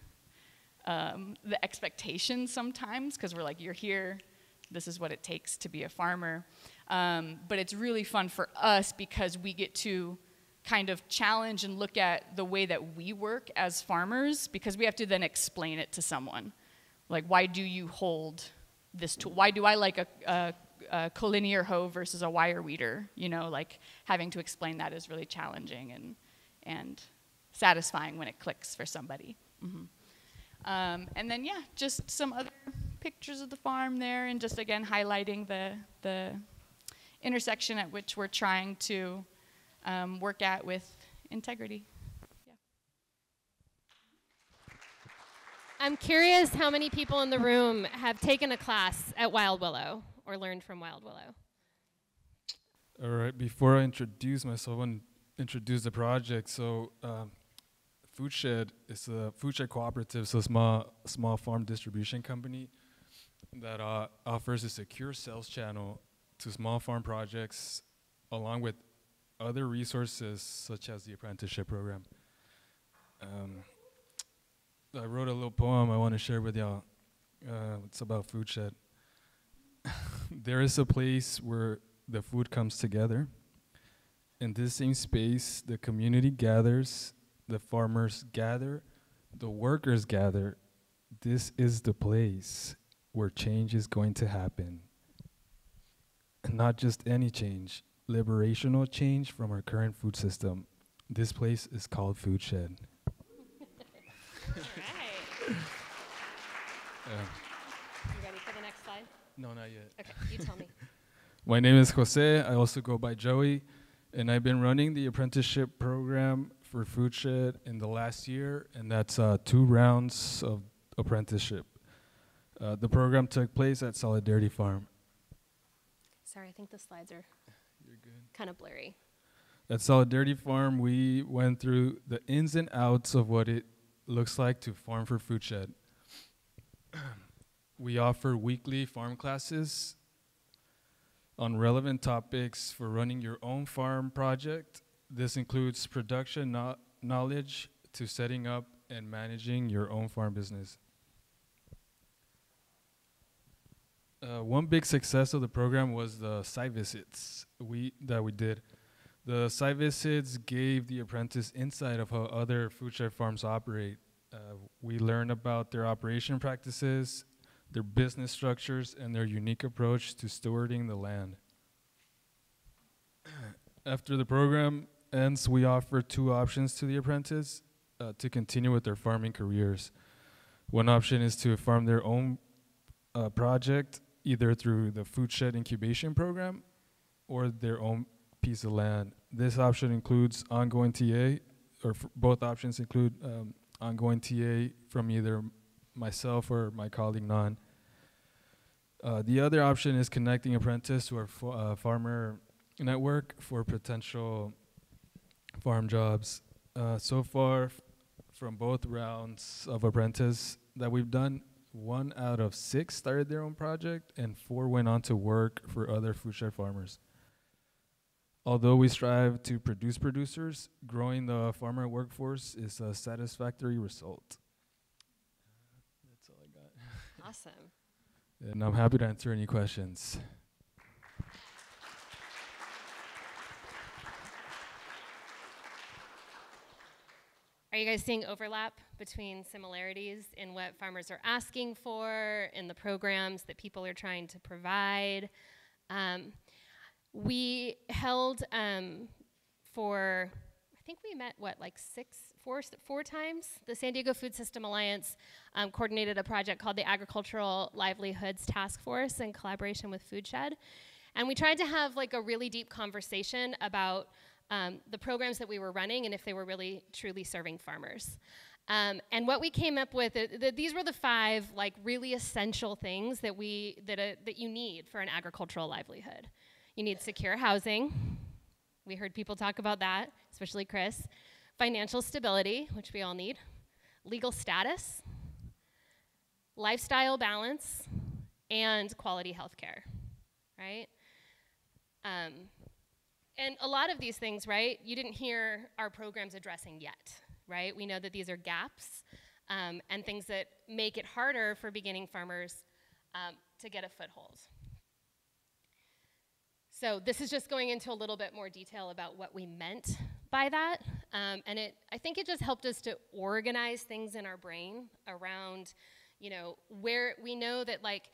the expectations sometimes, because we're like, you're here, this is what it takes to be a farmer. But it's really fun for us because we get to kind of challenge and look at the way that we work as farmers, because we have to then explain it to someone. like, why do you hold this tool? Why do I like a collinear hoe versus a wire weeder? You know, like having to explain that is really challenging and satisfying when it clicks for somebody. And then, yeah, just some other pictures of the farm there, and just again highlighting the intersection at which we're trying to work at with integrity. Yeah. I'm curious how many people in the room have taken a class at Wild Willow or learned from Wild Willow. All right, before I introduce myself, I want to introduce the project. So Foodshed is a Foodshed Cooperative, so a small farm distribution company that offers a secure sales channel to small farm projects, along with other resources such as the apprenticeship program. I wrote a little poem I want to share with y'all. It's about Foodshed. There is a place where the food comes together. In this same space, the community gathers, the farmers gather, the workers gather. This is the place where change is going to happen. And not just any change, liberational change from our current food system. This place is called Foodshed. Right. You ready for the next slide? No, not yet. Okay, you tell me. My name is José. I also go by Joey, and I've been running the apprenticeship program for Foodshed in the last year, and that's 2 rounds of apprenticeship. The program took place at Solidarity Farm. Sorry, I think the slides are kind of blurry. At Solidarity Farm, we went through the ins and outs of what it looks like to farm for Foodshed. We offer weekly farm classes on relevant topics for running your own farm project. This includes production knowledge to setting up and managing your own farm business. One big success of the program was the site visits that we did. The site visits gave the apprentice insight of how other Foodshed farms operate. We learned about their operation practices, their business structures, and their unique approach to stewarding the land. After the program ends, we offer 2 options to the apprentice to continue with their farming careers. One option is to farm their own project, either through the Foodshed incubation program or their own piece of land. This option includes ongoing TA, or both options include ongoing TA from either myself or my colleague Nan. The other option is connecting apprentice to our farmer network for potential farm jobs. So far, from both rounds of apprentice that we've done, 1 out of 6 started their own project, and 4 went on to work for other Foodshed farmers. Although we strive to produce producers, growing the farmer workforce is a satisfactory result. That's all I got. Awesome. And I'm happy to answer any questions. Are you guys seeing overlap between similarities in what farmers are asking for, in the programs that people are trying to provide? We held for, I think we met, like 4 times. The San Diego Food System Alliance coordinated a project called the Agricultural Livelihoods Task Force in collaboration with Foodshed. And we tried to have like a really deep conversation about the programs that we were running and if they were really truly serving farmers. And what we came up with, these were the 5 like really essential things that you need for an agricultural livelihood. You need secure housing. We heard people talk about that, especially Chris. Financial stability, which we all need. Legal status. Lifestyle balance. And quality health care, right? And a lot of these things, right, you didn't hear our programs addressing yet, right? We know that these are gaps and things that make it harder for beginning farmers to get a foothold. So this is just going into a little bit more detail about what we meant by that. And I think it just helped us to organize things in our brain around, where we know that like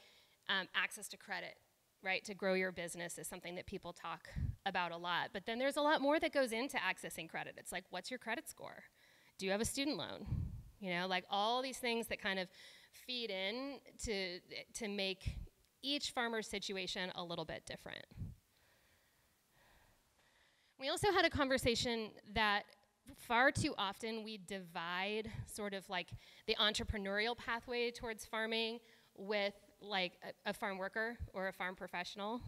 access to credit, right, to grow your business is something that people talk about a lot. But then there's a lot more that goes into accessing credit. It's like, what's your credit score? Do you have a student loan? Like all these things that kind of feed in to make each farmer's situation a little bit different. We also had a conversation that far too often we divide sort of like the entrepreneurial pathway towards farming with like a farm worker or a farm professional,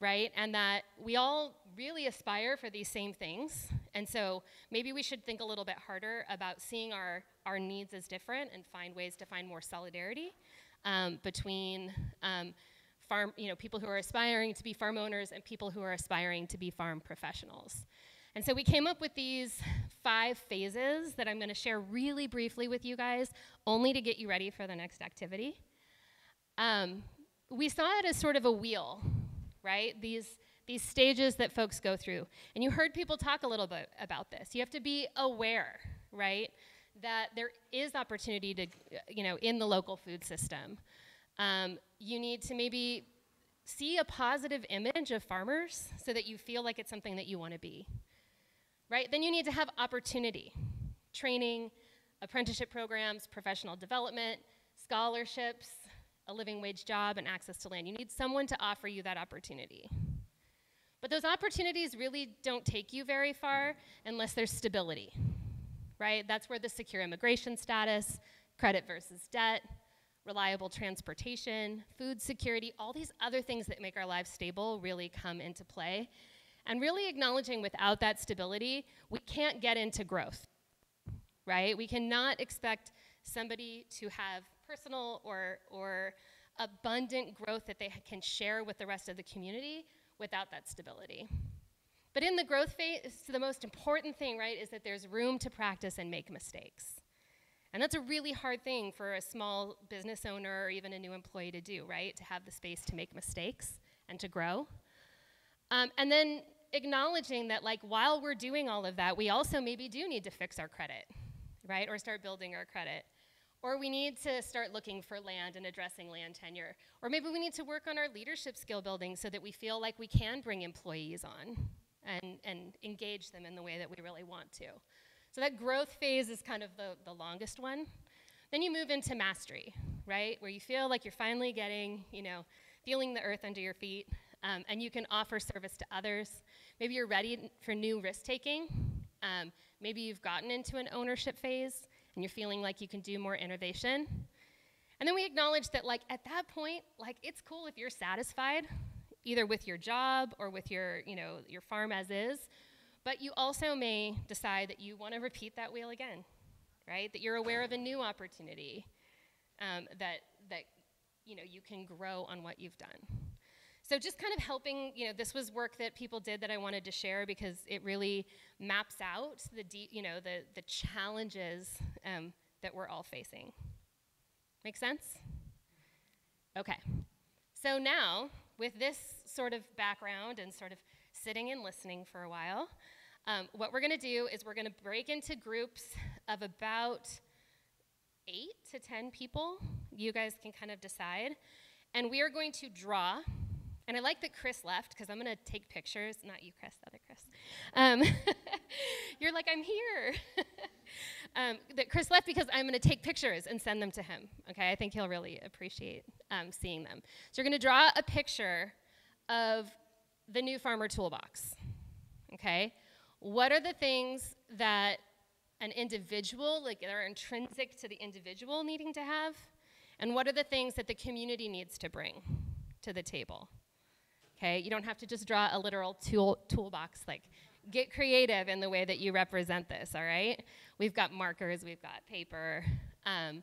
right? And that we all really aspire for these same things. And so maybe we should think a little bit harder about seeing our needs as different and find ways to find more solidarity between people who are aspiring to be farm owners and people who are aspiring to be farm professionals. And so we came up with these 5 phases that I'm going to share really briefly with you guys, only to get you ready for the next activity. We saw it as sort of a wheel, right? These stages that folks go through. And you heard people talk a little bit about this. You have to be aware, right, that there is opportunity to, in the local food system. You need to maybe see a positive image of farmers so that you feel like it's something that you want to be, right? Then you need to have opportunity, training, apprenticeship programs, professional development, scholarships, a living wage job, and access to land. You need someone to offer you that opportunity. But those opportunities really don't take you very far unless there's stability, right? That's where the secure immigration status, credit versus debt, reliable transportation, food security, all these other things that make our lives stable really come into play. And really acknowledging without that stability, we can't get into growth, right? We cannot expect somebody to have personal or abundant growth that they can share with the rest of the community without that stability. But in the growth phase, the most important thing, right, is that there's room to practice and make mistakes. And that's a really hard thing for a small business owner or even a new employee to do, right? To have the space to make mistakes and to grow. And then acknowledging that, like, while we're doing all of that, we also maybe do need to fix our credit, right? Or start building our credit. Or we need to start looking for land and addressing land tenure. Or maybe we need to work on our leadership skill building so that we feel like we can bring employees on and engage them in the way that we really want to. So that growth phase is kind of the longest one. Then you move into mastery, right? Where you feel like you're finally getting, feeling the earth under your feet, and you can offer service to others. Maybe you're ready for new risk-taking. Maybe you've gotten into an ownership phase, and you're feeling like you can do more innovation. And then we acknowledge that, like, at that point, like, it's cool if you're satisfied, either with your job or with your farm as is. But you also may decide that you want to repeat that wheel again, right? That you're aware of a new opportunity, that you can grow on what you've done. So just kind of helping, this was work that people did that I wanted to share because it really maps out the challenges that we're all facing. Make sense? Okay. So now, with this sort of background and sort of sitting and listening for a while, what we're going to do is we're going to break into groups of about 8 to 10 people. You guys can kind of decide. And we are going to draw. And I like that Chris left because I'm going to take pictures. Not you, Chris, the other Chris. You're like, I'm here. That Chris left because I'm going to take pictures and send them to him. Okay, I think he'll really appreciate seeing them. So you're going to draw a picture of the new farmer toolbox. Okay, what are the things that an individual, like, that are intrinsic to the individual needing to have, and what are the things that the community needs to bring to the table? Okay, you don't have to just draw a literal toolbox. Like, get creative in the way that you represent this, all right? We've got markers, we've got paper, and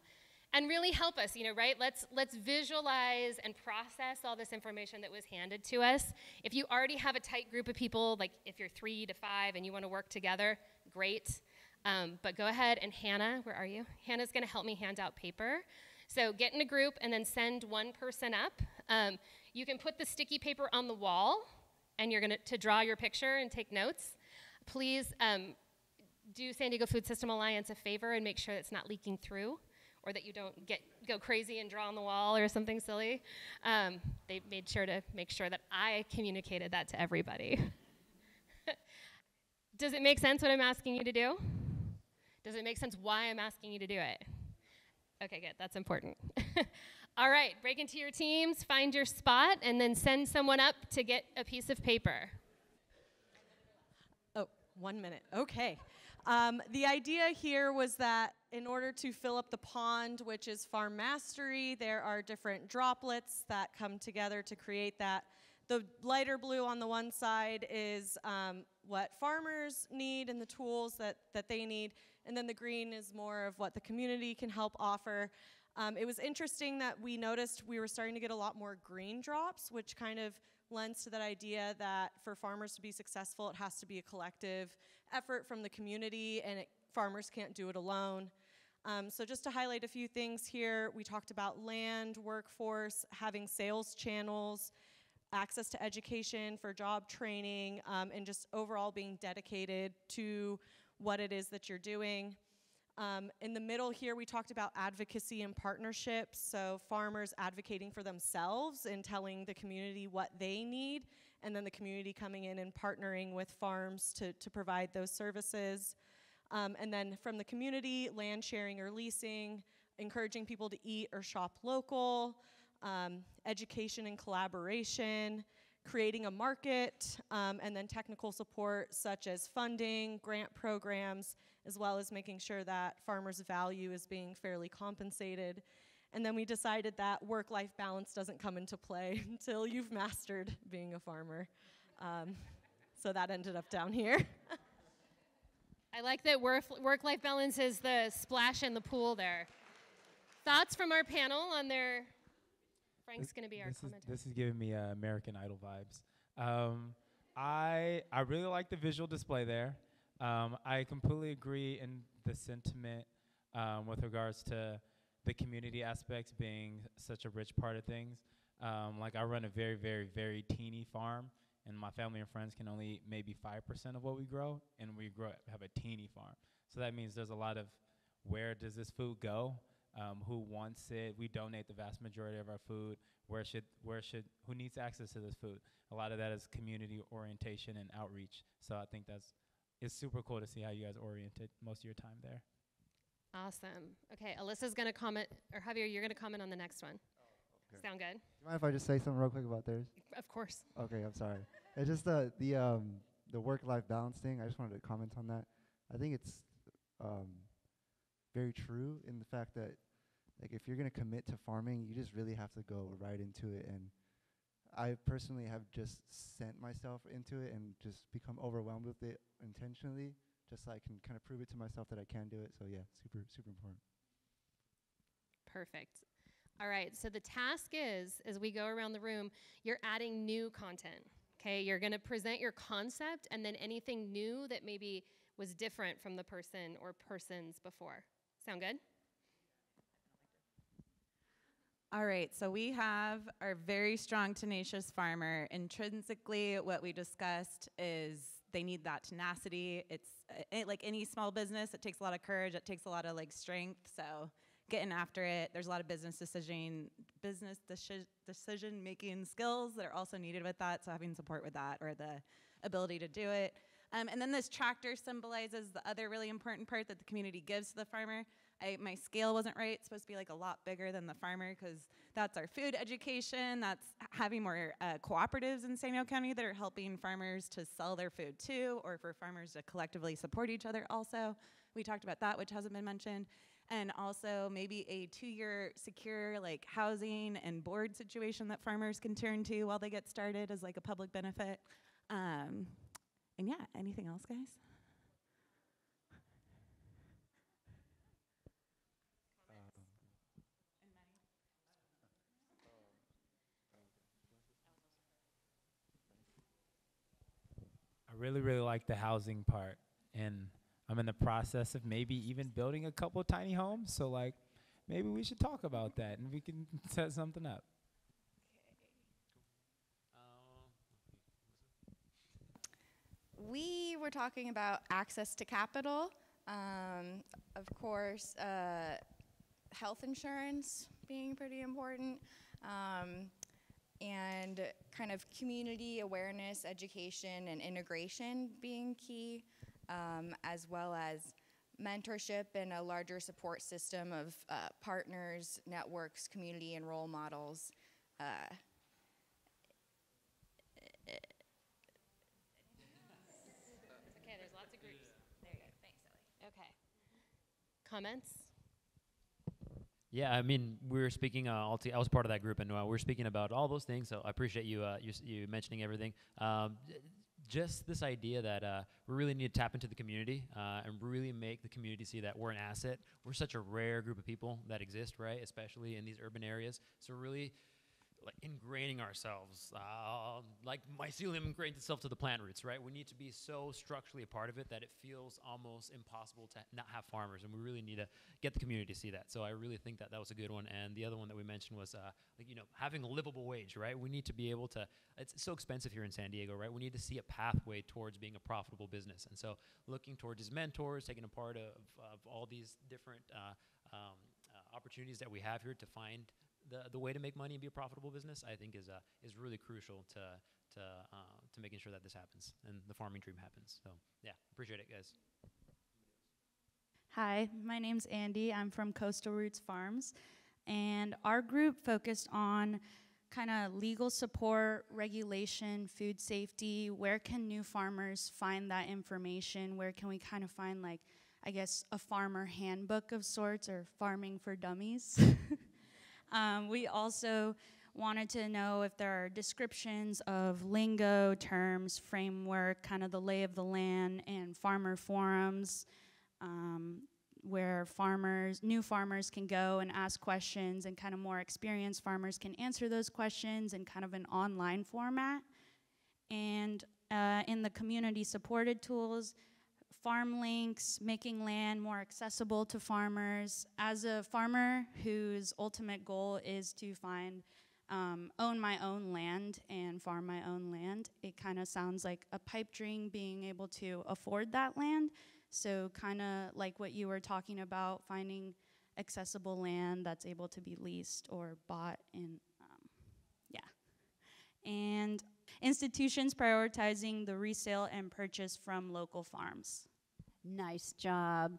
really help us, right? Let's visualize and process all this information that was handed to us. If you already have a tight group of people, like if you're 3 to 5 and you want to work together, great. But go ahead, and Hannah, where are you? Hannah's going to help me hand out paper. So get in a group and then send one person up. You can put the sticky paper on the wall, and you're going to draw your picture and take notes. Please do San Diego Food System Alliance a favor and make sure it's not leaking through or that you don't go crazy and draw on the wall or something silly. They made sure to make sure that I communicated that to everybody. Does it make sense what I'm asking you to do? Does it make sense why I'm asking you to do it? Okay, good. That's important. All right, break into your teams, find your spot, and then send someone up to get a piece of paper. Oh, 1 minute. Okay. The idea here was that in order to fill up the pond, which is farm mastery, there are different droplets that come together to create that. The lighter blue on the one side is what farmers need and the tools that they need, and then the green is more of what the community can help offer. It was interesting that we noticed we were starting to get a lot more green drops, which kind of lends to that idea that for farmers to be successful, it has to be a collective effort from the community, and farmers can't do it alone. So just to highlight a few things here, we talked about land, workforce, having sales channels, access to education for job training, and just overall being dedicated to what it is that you're doing. In the middle here, we talked about advocacy and partnerships, so farmers advocating for themselves and telling the community what they need, and then the community coming in and partnering with farms to provide those services. And then from the community, land sharing or leasing, encouraging people to eat or shop local, education and collaboration, creating a market, and then technical support such as funding, grant programs, as well as making sure that farmers' value is being fairly compensated. And then we decided that work-life balance doesn't come into play until you've mastered being a farmer. So that ended up down here. I like that work-life balance is the splash in the pool there. Thoughts from our panel on their... Frank's going to be our commentator. This is giving me American Idol vibes. I really like the visual display there. I completely agree in the sentiment with regards to the community aspects being such a rich part of things. Like I run a very, very, very teeny farm, and my family and friends can only eat maybe 5% of what we grow, and we have a teeny farm. So that means there's a lot of where does this food go? Who wants it? We donate the vast majority of our food. Who needs access to this food? A lot of that is community orientation and outreach. So I think it's super cool to see how you guys oriented most of your time there. Awesome. Okay, Alyssa's going to comment, or Javier, you're going to comment on the next one. Oh, okay. Sound good? Do you mind if I just say something real quick about theirs? Of course. Okay, I'm sorry. It's just the work-life balance thing. I just wanted to comment on that. I think it's very true in the fact that like if you're going to commit to farming, you just really have to go right into it. And I personally have just sent myself into it and just become overwhelmed with it intentionally, just so I can kind of prove it to myself that I can do it. So yeah, super, super important. Perfect. All right, so the task is, as we go around the room, you're adding new content, okay? You're going to present your concept and then anything new that maybe was different from the person or persons before. Sound good? All right, so we have our very strong, tenacious farmer. Intrinsically, what we discussed is they need that tenacity. It's like any small business, it takes a lot of courage, it takes a lot of like strength, so getting after it. There's a lot of business decision-making skills that are also needed with that, so having support with that or the ability to do it. And then this tractor symbolizes the other really important part that the community gives to the farmer. My scale wasn't right. It's supposed to be like a lot bigger than the farmer because that's our food education. That's having more cooperatives in San Diego County that are helping farmers to sell their food too, or for farmers to collectively support each other also. We talked about that, which hasn't been mentioned. And also maybe a 2-year secure like housing and board situation that farmers can turn to while they get started as like a public benefit. And yeah, anything else, guys? I really, really like the housing part, and I'm in the process of maybe even building a couple tiny homes, so like maybe we should talk about that and we can set something up. We were talking about access to capital. Of course, health insurance being pretty important, and kind of community awareness, education, and integration being key, as well as mentorship and a larger support system of partners, networks, community, and role models. It's okay, there's lots of groups. There you go. Thanks, Ellie. Okay. Comments? Yeah, I mean, we were speaking. I was part of that group, and we were speaking about all those things. So I appreciate you mentioning everything. Just this idea that we really need to tap into the community and really make the community see that we're an asset. We're such a rare group of people that exist, right? Especially in these urban areas. So really, like ingraining ourselves, like mycelium ingrains itself to the plant roots, right? We need to be so structurally a part of it that it feels almost impossible to not have farmers, and we really need to get the community to see that. So I really think that was a good one. And the other one that we mentioned was having a livable wage, right? We need to be able to. It's so expensive here in San Diego, right? We need to see a pathway towards being a profitable business, and so looking towards his mentors, taking a part of all these different opportunities that we have here to find the way to make money and be a profitable business, I think is really crucial to making sure that this happens and the farming dream happens. So yeah, appreciate it, guys. Hi, my name's Andy. I'm from Coastal Roots Farms, and our group focused on kind of legal support, regulation, food safety. Where can new farmers find that information? Where can we kind of find, like, I guess, a farmer handbook of sorts, or farming for dummies? We also wanted to know if there are descriptions of lingo, terms, framework, kind of the lay of the land, and farmer forums, where new farmers can go and ask questions, and kind of more experienced farmers can answer those questions in kind of an online format. And in the community-supported tools, farm links, making land more accessible to farmers. As a farmer whose ultimate goal is to own my own land and farm my own land, it kind of sounds like a pipe dream being able to afford that land. So kind of like what you were talking about, finding accessible land that's able to be leased or bought in, and institutions prioritizing the resale and purchase from local farms. Nice job,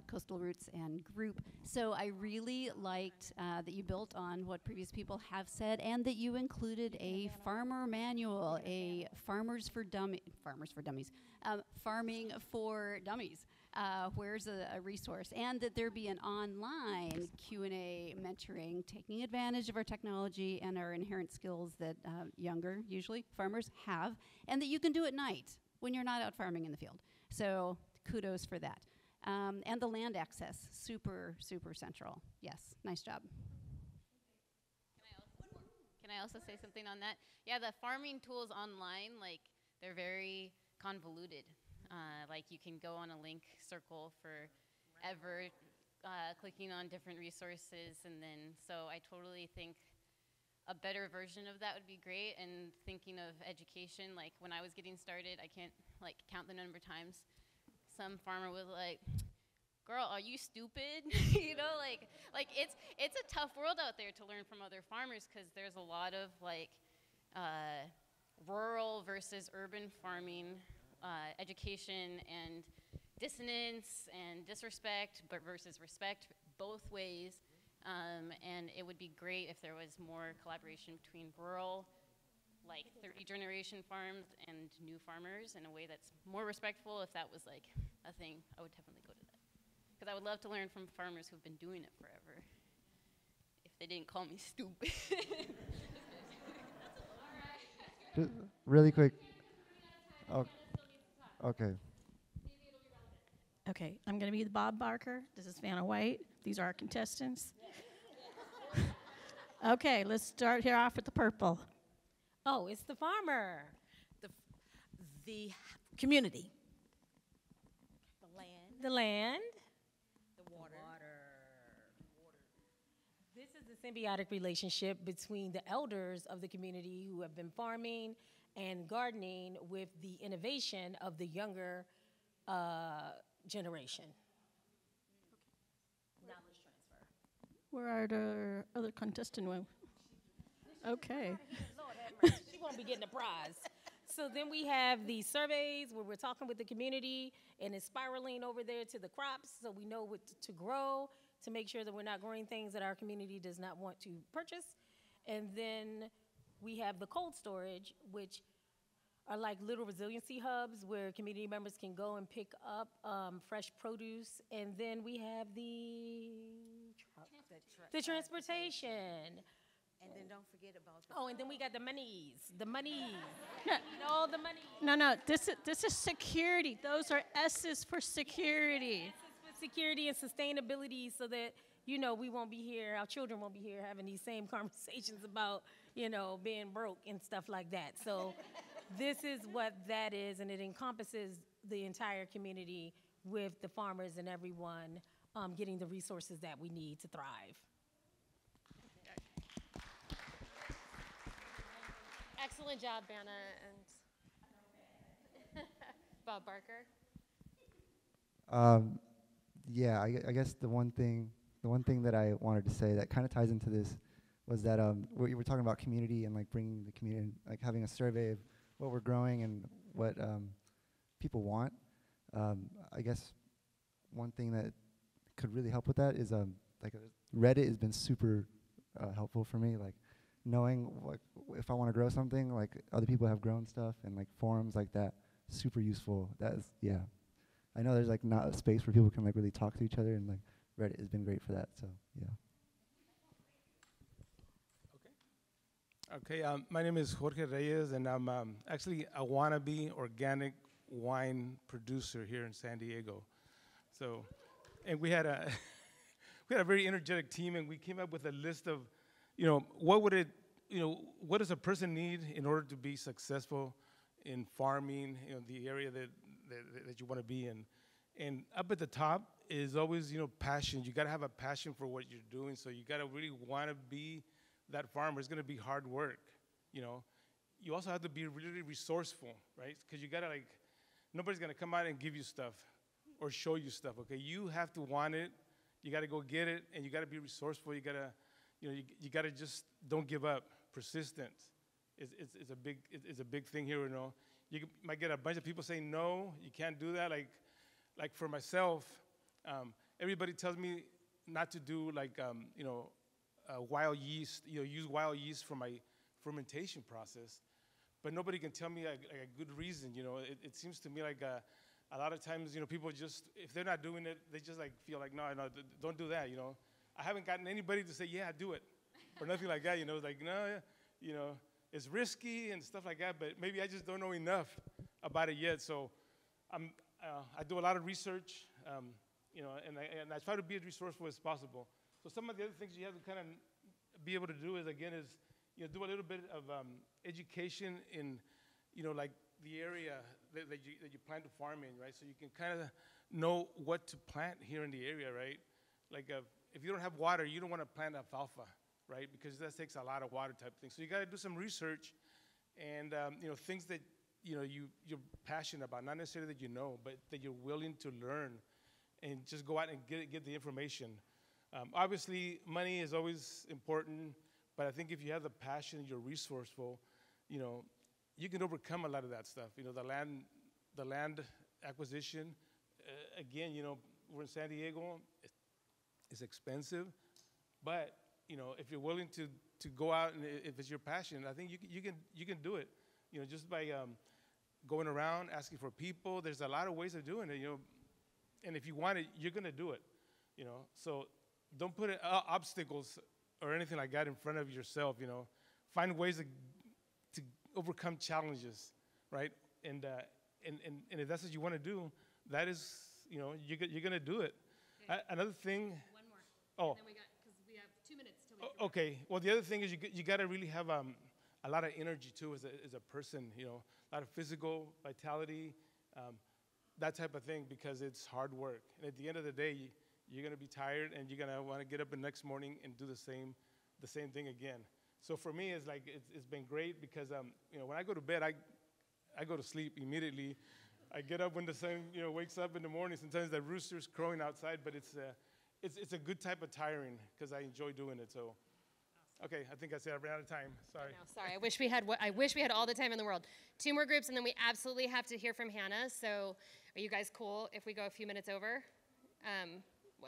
Coastal Roots and group. So I really liked that you built on what previous people have said, and that you included a farmer manual, a farming for dummies. Where's a resource, and that there be an online Q&A mentoring, taking advantage of our technology and our inherent skills that younger, usually, farmers have, and that you can do at night when you're not out farming in the field. So kudos for that. And the land access, super, super central. Yes, nice job. Can I also say something on that? Yeah, the farming tools online, like, they're very convoluted. Like, you can go on a link circle forever, clicking on different resources, and then, so I totally think a better version of that would be great. And thinking of education, like, when I was getting started, I can't, like, count the number of times some farmer was like, girl, are you stupid? You know, like it's a tough world out there to learn from other farmers, because there's a lot of, like, rural versus urban farming education and dissonance and disrespect, but versus respect both ways. And it would be great if there was more collaboration between rural, like 30-generation farms, and new farmers in a way that's more respectful. If that was, like, a thing, I would definitely go to that. Because I would love to learn from farmers who've been doing it forever, if they didn't call me stupid. Just really quick. Oh, okay. Okay, I'm going to be the Bob Barker. This is Vanna White. These are our contestants. Okay, let's start here off with the purple. Oh, it's the farmer, the community, the land, the water. This is the symbiotic relationship between the elders of the community who have been farming and gardening with the innovation of the younger generation. Knowledge transfer. Where are the other contestants? Okay. Lord have mercy. She won't be getting a prize. So then we have the surveys where we're talking with the community, and it's spiraling over there to the crops, so we know what to grow to make sure that we're not growing things that our community does not want to purchase. And then we have the cold storage, which are like little resiliency hubs where community members can go and pick up fresh produce. And then we have the transportation. And then don't forget about and then we got the monies. The money. All the money. No. This is security. Those are S's for security. With security and sustainability, so that we won't be here. Our children won't be here having these same conversations about being broke and stuff like that. So this is what that is, and it encompasses the entire community with the farmers and everyone getting the resources that we need to thrive. Excellent job, Vanna and Bob Barker. Yeah, I guess the one thing that I wanted to say that kind of ties into this was that we were talking about community and like bringing the community, like having a survey of what we're growing and what people want. I guess one thing that could really help with that is Reddit has been super helpful for me. Like knowing if I want to grow something, like other people have grown stuff, and like forums like that, super useful. Yeah. I know there's like not a space where people can like really talk to each other, and like Reddit has been great for that. So yeah. Okay, my name is Jorge Reyes, and I'm actually a wannabe organic wine producer here in San Diego. So, and we had a very energetic team, and we came up with a list of, what does a person need in order to be successful in farming, the area that you want to be in. And up at the top is always, passion. You got to have a passion for what you're doing, so you got to really want to be that farmer. It's going to be hard work, You also have to be really resourceful, right? Because you got to nobody's going to come out and give you stuff or show you stuff, okay? You have to want it. You got to go get it, and you got to be resourceful. You got to, you got to just don't give up. Persistence is a big thing here, You might get a bunch of people saying, no, you can't do that. Like for myself, everybody tells me not to do wild yeast, use wild yeast for my fermentation process, but nobody can tell me a good reason. It seems to me like a lot of times, people just, if they're not doing it, they just feel like, no, don't do that. I haven't gotten anybody to say, yeah, do it, or nothing like that. It's like, no, it's risky and stuff like that, but maybe I just don't know enough about it yet. So I do a lot of research, and I try to be as resourceful as possible. So some of the other things you have to kind of be able to do is do a little bit of education in, the area that you plan to farm in, right? So you can kind of know what to plant here in the area, right? Like if you don't have water, you don't want to plant alfalfa, right? Because that takes a lot of water type thing. So you got to do some research and, things that, you're passionate about, not necessarily that but that you're willing to learn and just go out and get the information. Obviously, money is always important, but I think if you have the passion, you're resourceful, you can overcome a lot of that stuff. The land acquisition, again, we're in San Diego, it's expensive, but, if you're willing to go out and if it's your passion, I think you can do it, just by going around, asking for people. There's a lot of ways of doing it, and if you want it, you're going to do it, So don't put obstacles or anything like that in front of yourself, Find ways to overcome challenges, right? And if that's what you want to do, that is, you're going to do it. Okay. Another thing. One more. Oh. And then because we have 2 minutes till we okay. Well, the other thing is you got to really have a lot of energy too as a person, a lot of physical vitality, that type of thing, because it's hard work. And at the end of the day, you're going to be tired, and you're going to want to get up the next morning and do the same thing again. So for me, it's been great because when I go to bed, I go to sleep immediately. I get up when the sun wakes up in the morning. Sometimes the rooster's crowing outside, but it's a good type of tiring because I enjoy doing it. So, okay, I think I said I ran out of time. Sorry. No, sorry. I wish we had all the time in the world. 2 more groups, and then we absolutely have to hear from Hannah. So, are you guys cool if we go a few minutes over?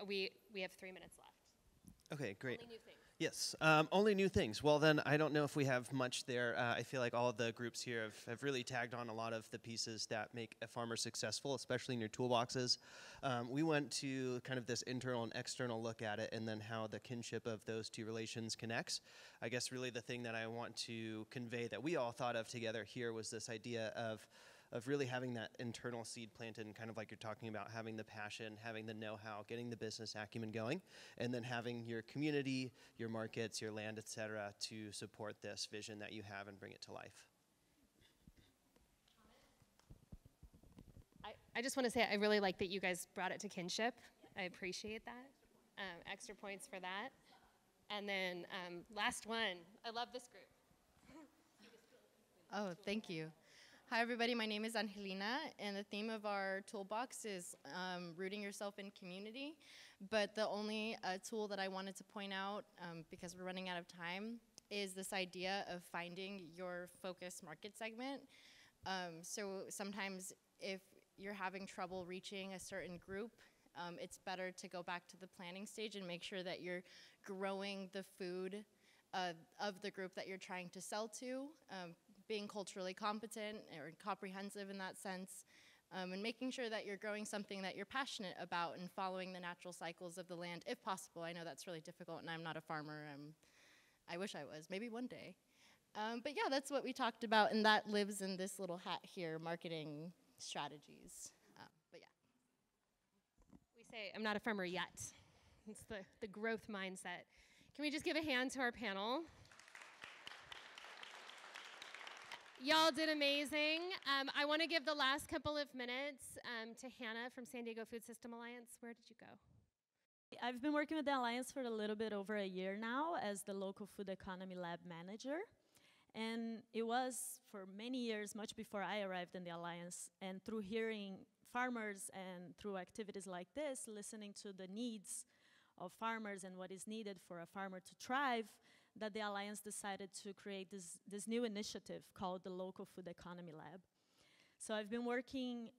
We have 3 minutes left. Okay, great. Only new things. Yes, only new things. Well, then I don't know if we have much there. I feel like all of the groups here have really tagged on a lot of the pieces that make a farmer successful, especially in your toolboxes. We went to kind of this internal and external look at it, and then how the kinship of those two relations connects. I guess really the thing that I want to convey that we all thought of together here was this idea of really having that internal seed planted, and kind of like you're talking about, having the passion, having the know-how, getting the business acumen going, and then having your community, your markets, your land, et cetera, to support this vision that you have and bring it to life. I just want to say I really like that you guys brought it to Kinship. I appreciate that. Extra points for that. And then last one. I love this group. Oh, thank you. Hi, everybody. My name is Angelina, and the theme of our toolbox is rooting yourself in community. But the only tool that I wanted to point out, because we're running out of time, is this idea of finding your focus market segment. So sometimes if you're having trouble reaching a certain group, it's better to go back to the planning stage and make sure that you're growing the food of the group that you're trying to sell to, being culturally competent or comprehensive in that sense, and making sure that you're growing something that you're passionate about and following the natural cycles of the land, if possible. I know that's really difficult, and I'm not a farmer. I wish I was, maybe one day. But yeah, that's what we talked about, and that lives in this little hat here, marketing strategies. But yeah. We say, I'm not a farmer yet. It's the growth mindset. Can we just give a hand to our panel? Y'all did amazing. I want to give the last couple of minutes to Hannah from San Diego Food System Alliance. Where did you go? I've been working with the Alliance for a little bit over a year now as the local food economy lab manager. And it was for many years, much before I arrived in the Alliance, and through hearing farmers and through activities like this, listening to the needs of farmers and what is needed for a farmer to thrive, that the Alliance decided to create this new initiative called the Local Food Economy Lab. So I've been working,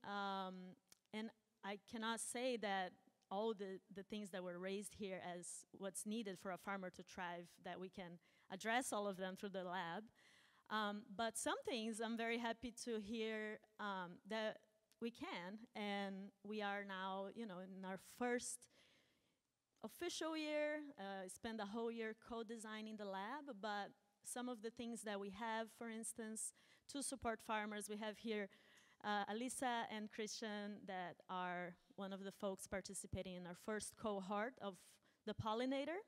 and I cannot say that all the things that were raised here as what's needed for a farmer to thrive, that we can address all of them through the lab. But some things I'm very happy to hear that we can, and we are now, in our first official year, spend a whole year co-designing the lab, but some of the things that we have, for instance, to support farmers, we have here Alisa and Christian that are one of the folks participating in our first cohort of the pollinator,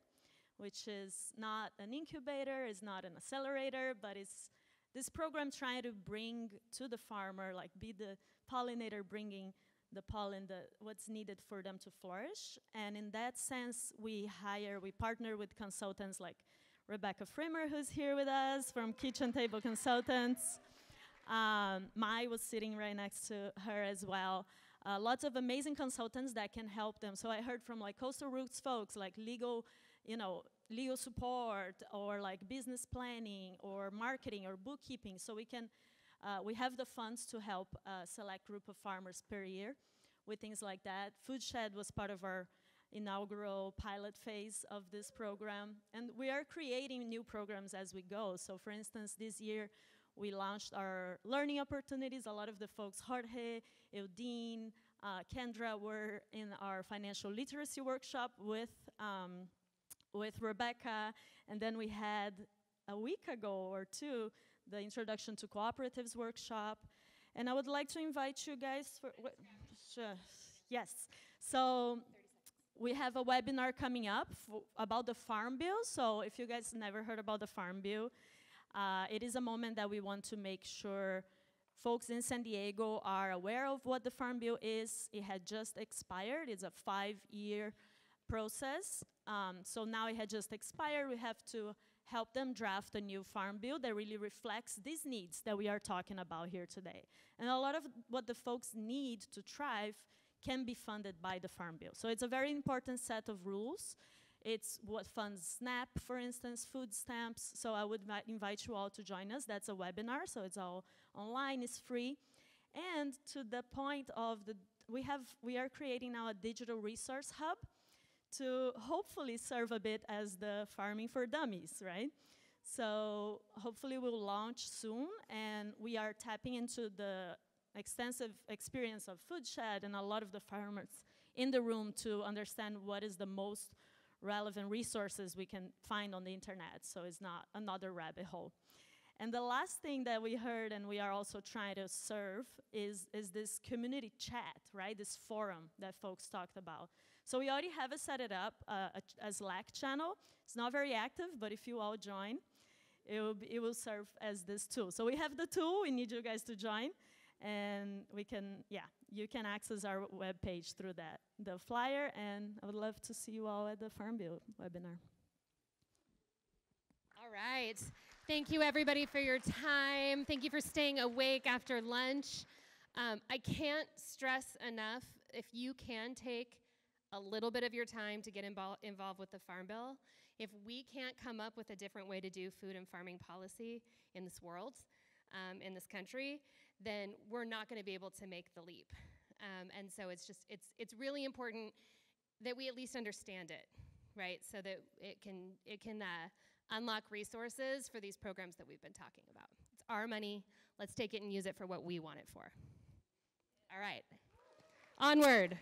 which is not an incubator, is not an accelerator, but it's this program trying to bring to the farmer, like be the pollinator bringing the pollen, what's needed for them to flourish. And in that sense, we partner with consultants like Rebecca Frimer, who's here with us from Kitchen Table Consultants. Mai was sitting right next to her as well. Lots of amazing consultants that can help them. So I heard from like Coastal Roots folks, like legal support, or like business planning, or marketing, or bookkeeping. So we have the funds to help a select group of farmers per year with things like that. Foodshed was part of our inaugural pilot phase of this program. And we are creating new programs as we go. So for instance, this year, we launched our learning opportunities. A lot of the folks, Jorge, Eudine, Kendra, were in our financial literacy workshop with Rebecca. And then we had a week ago or two, the Introduction to Cooperatives workshop. And I would like to invite you guys for, yes. So we have a webinar coming up about the Farm Bill. So if you guys never heard about the Farm Bill, it is a moment that we want to make sure folks in San Diego are aware of what the Farm Bill is. It had just expired. It's a 5-year process. So now it had just expired. We have to help them draft a new Farm Bill that really reflects these needs that we are talking about here today. And a lot of what the folks need to thrive can be funded by the Farm Bill. So it's a very important set of rules. It's what funds SNAP, for instance, food stamps. So I would invite you all to join us. That's a webinar, so it's all online, it's free. And to the point of we are creating now a digital resource hub to hopefully serve a bit as the Farming for Dummies, right? So hopefully we'll launch soon, and we are tapping into the extensive experience of Foodshed and a lot of the farmers in the room to understand what is the most relevant resources we can find on the internet, so it's not another rabbit hole. And the last thing that we heard, and we are also trying to serve, is this community chat, right? This forum that folks talked about. So we already have set it up, a Slack channel. It's not very active, but if you all join, it will serve as this tool. So we have the tool, we need you guys to join, and we can, you can access our webpage through the flyer, and I would love to see you all at the Farm Bill webinar. All right. Thank you, everybody, for your time. Thank you for staying awake after lunch. I can't stress enough, if you can take a little bit of your time to get involved with the Farm Bill, if we can't come up with a different way to do food and farming policy in this world, in this country, then we're not going to be able to make the leap. And so it's really important that we at least understand it, right? So that it can unlock resources for these programs that we've been talking about. It's our money. Let's take it and use it for what we want it for. All right. Onward.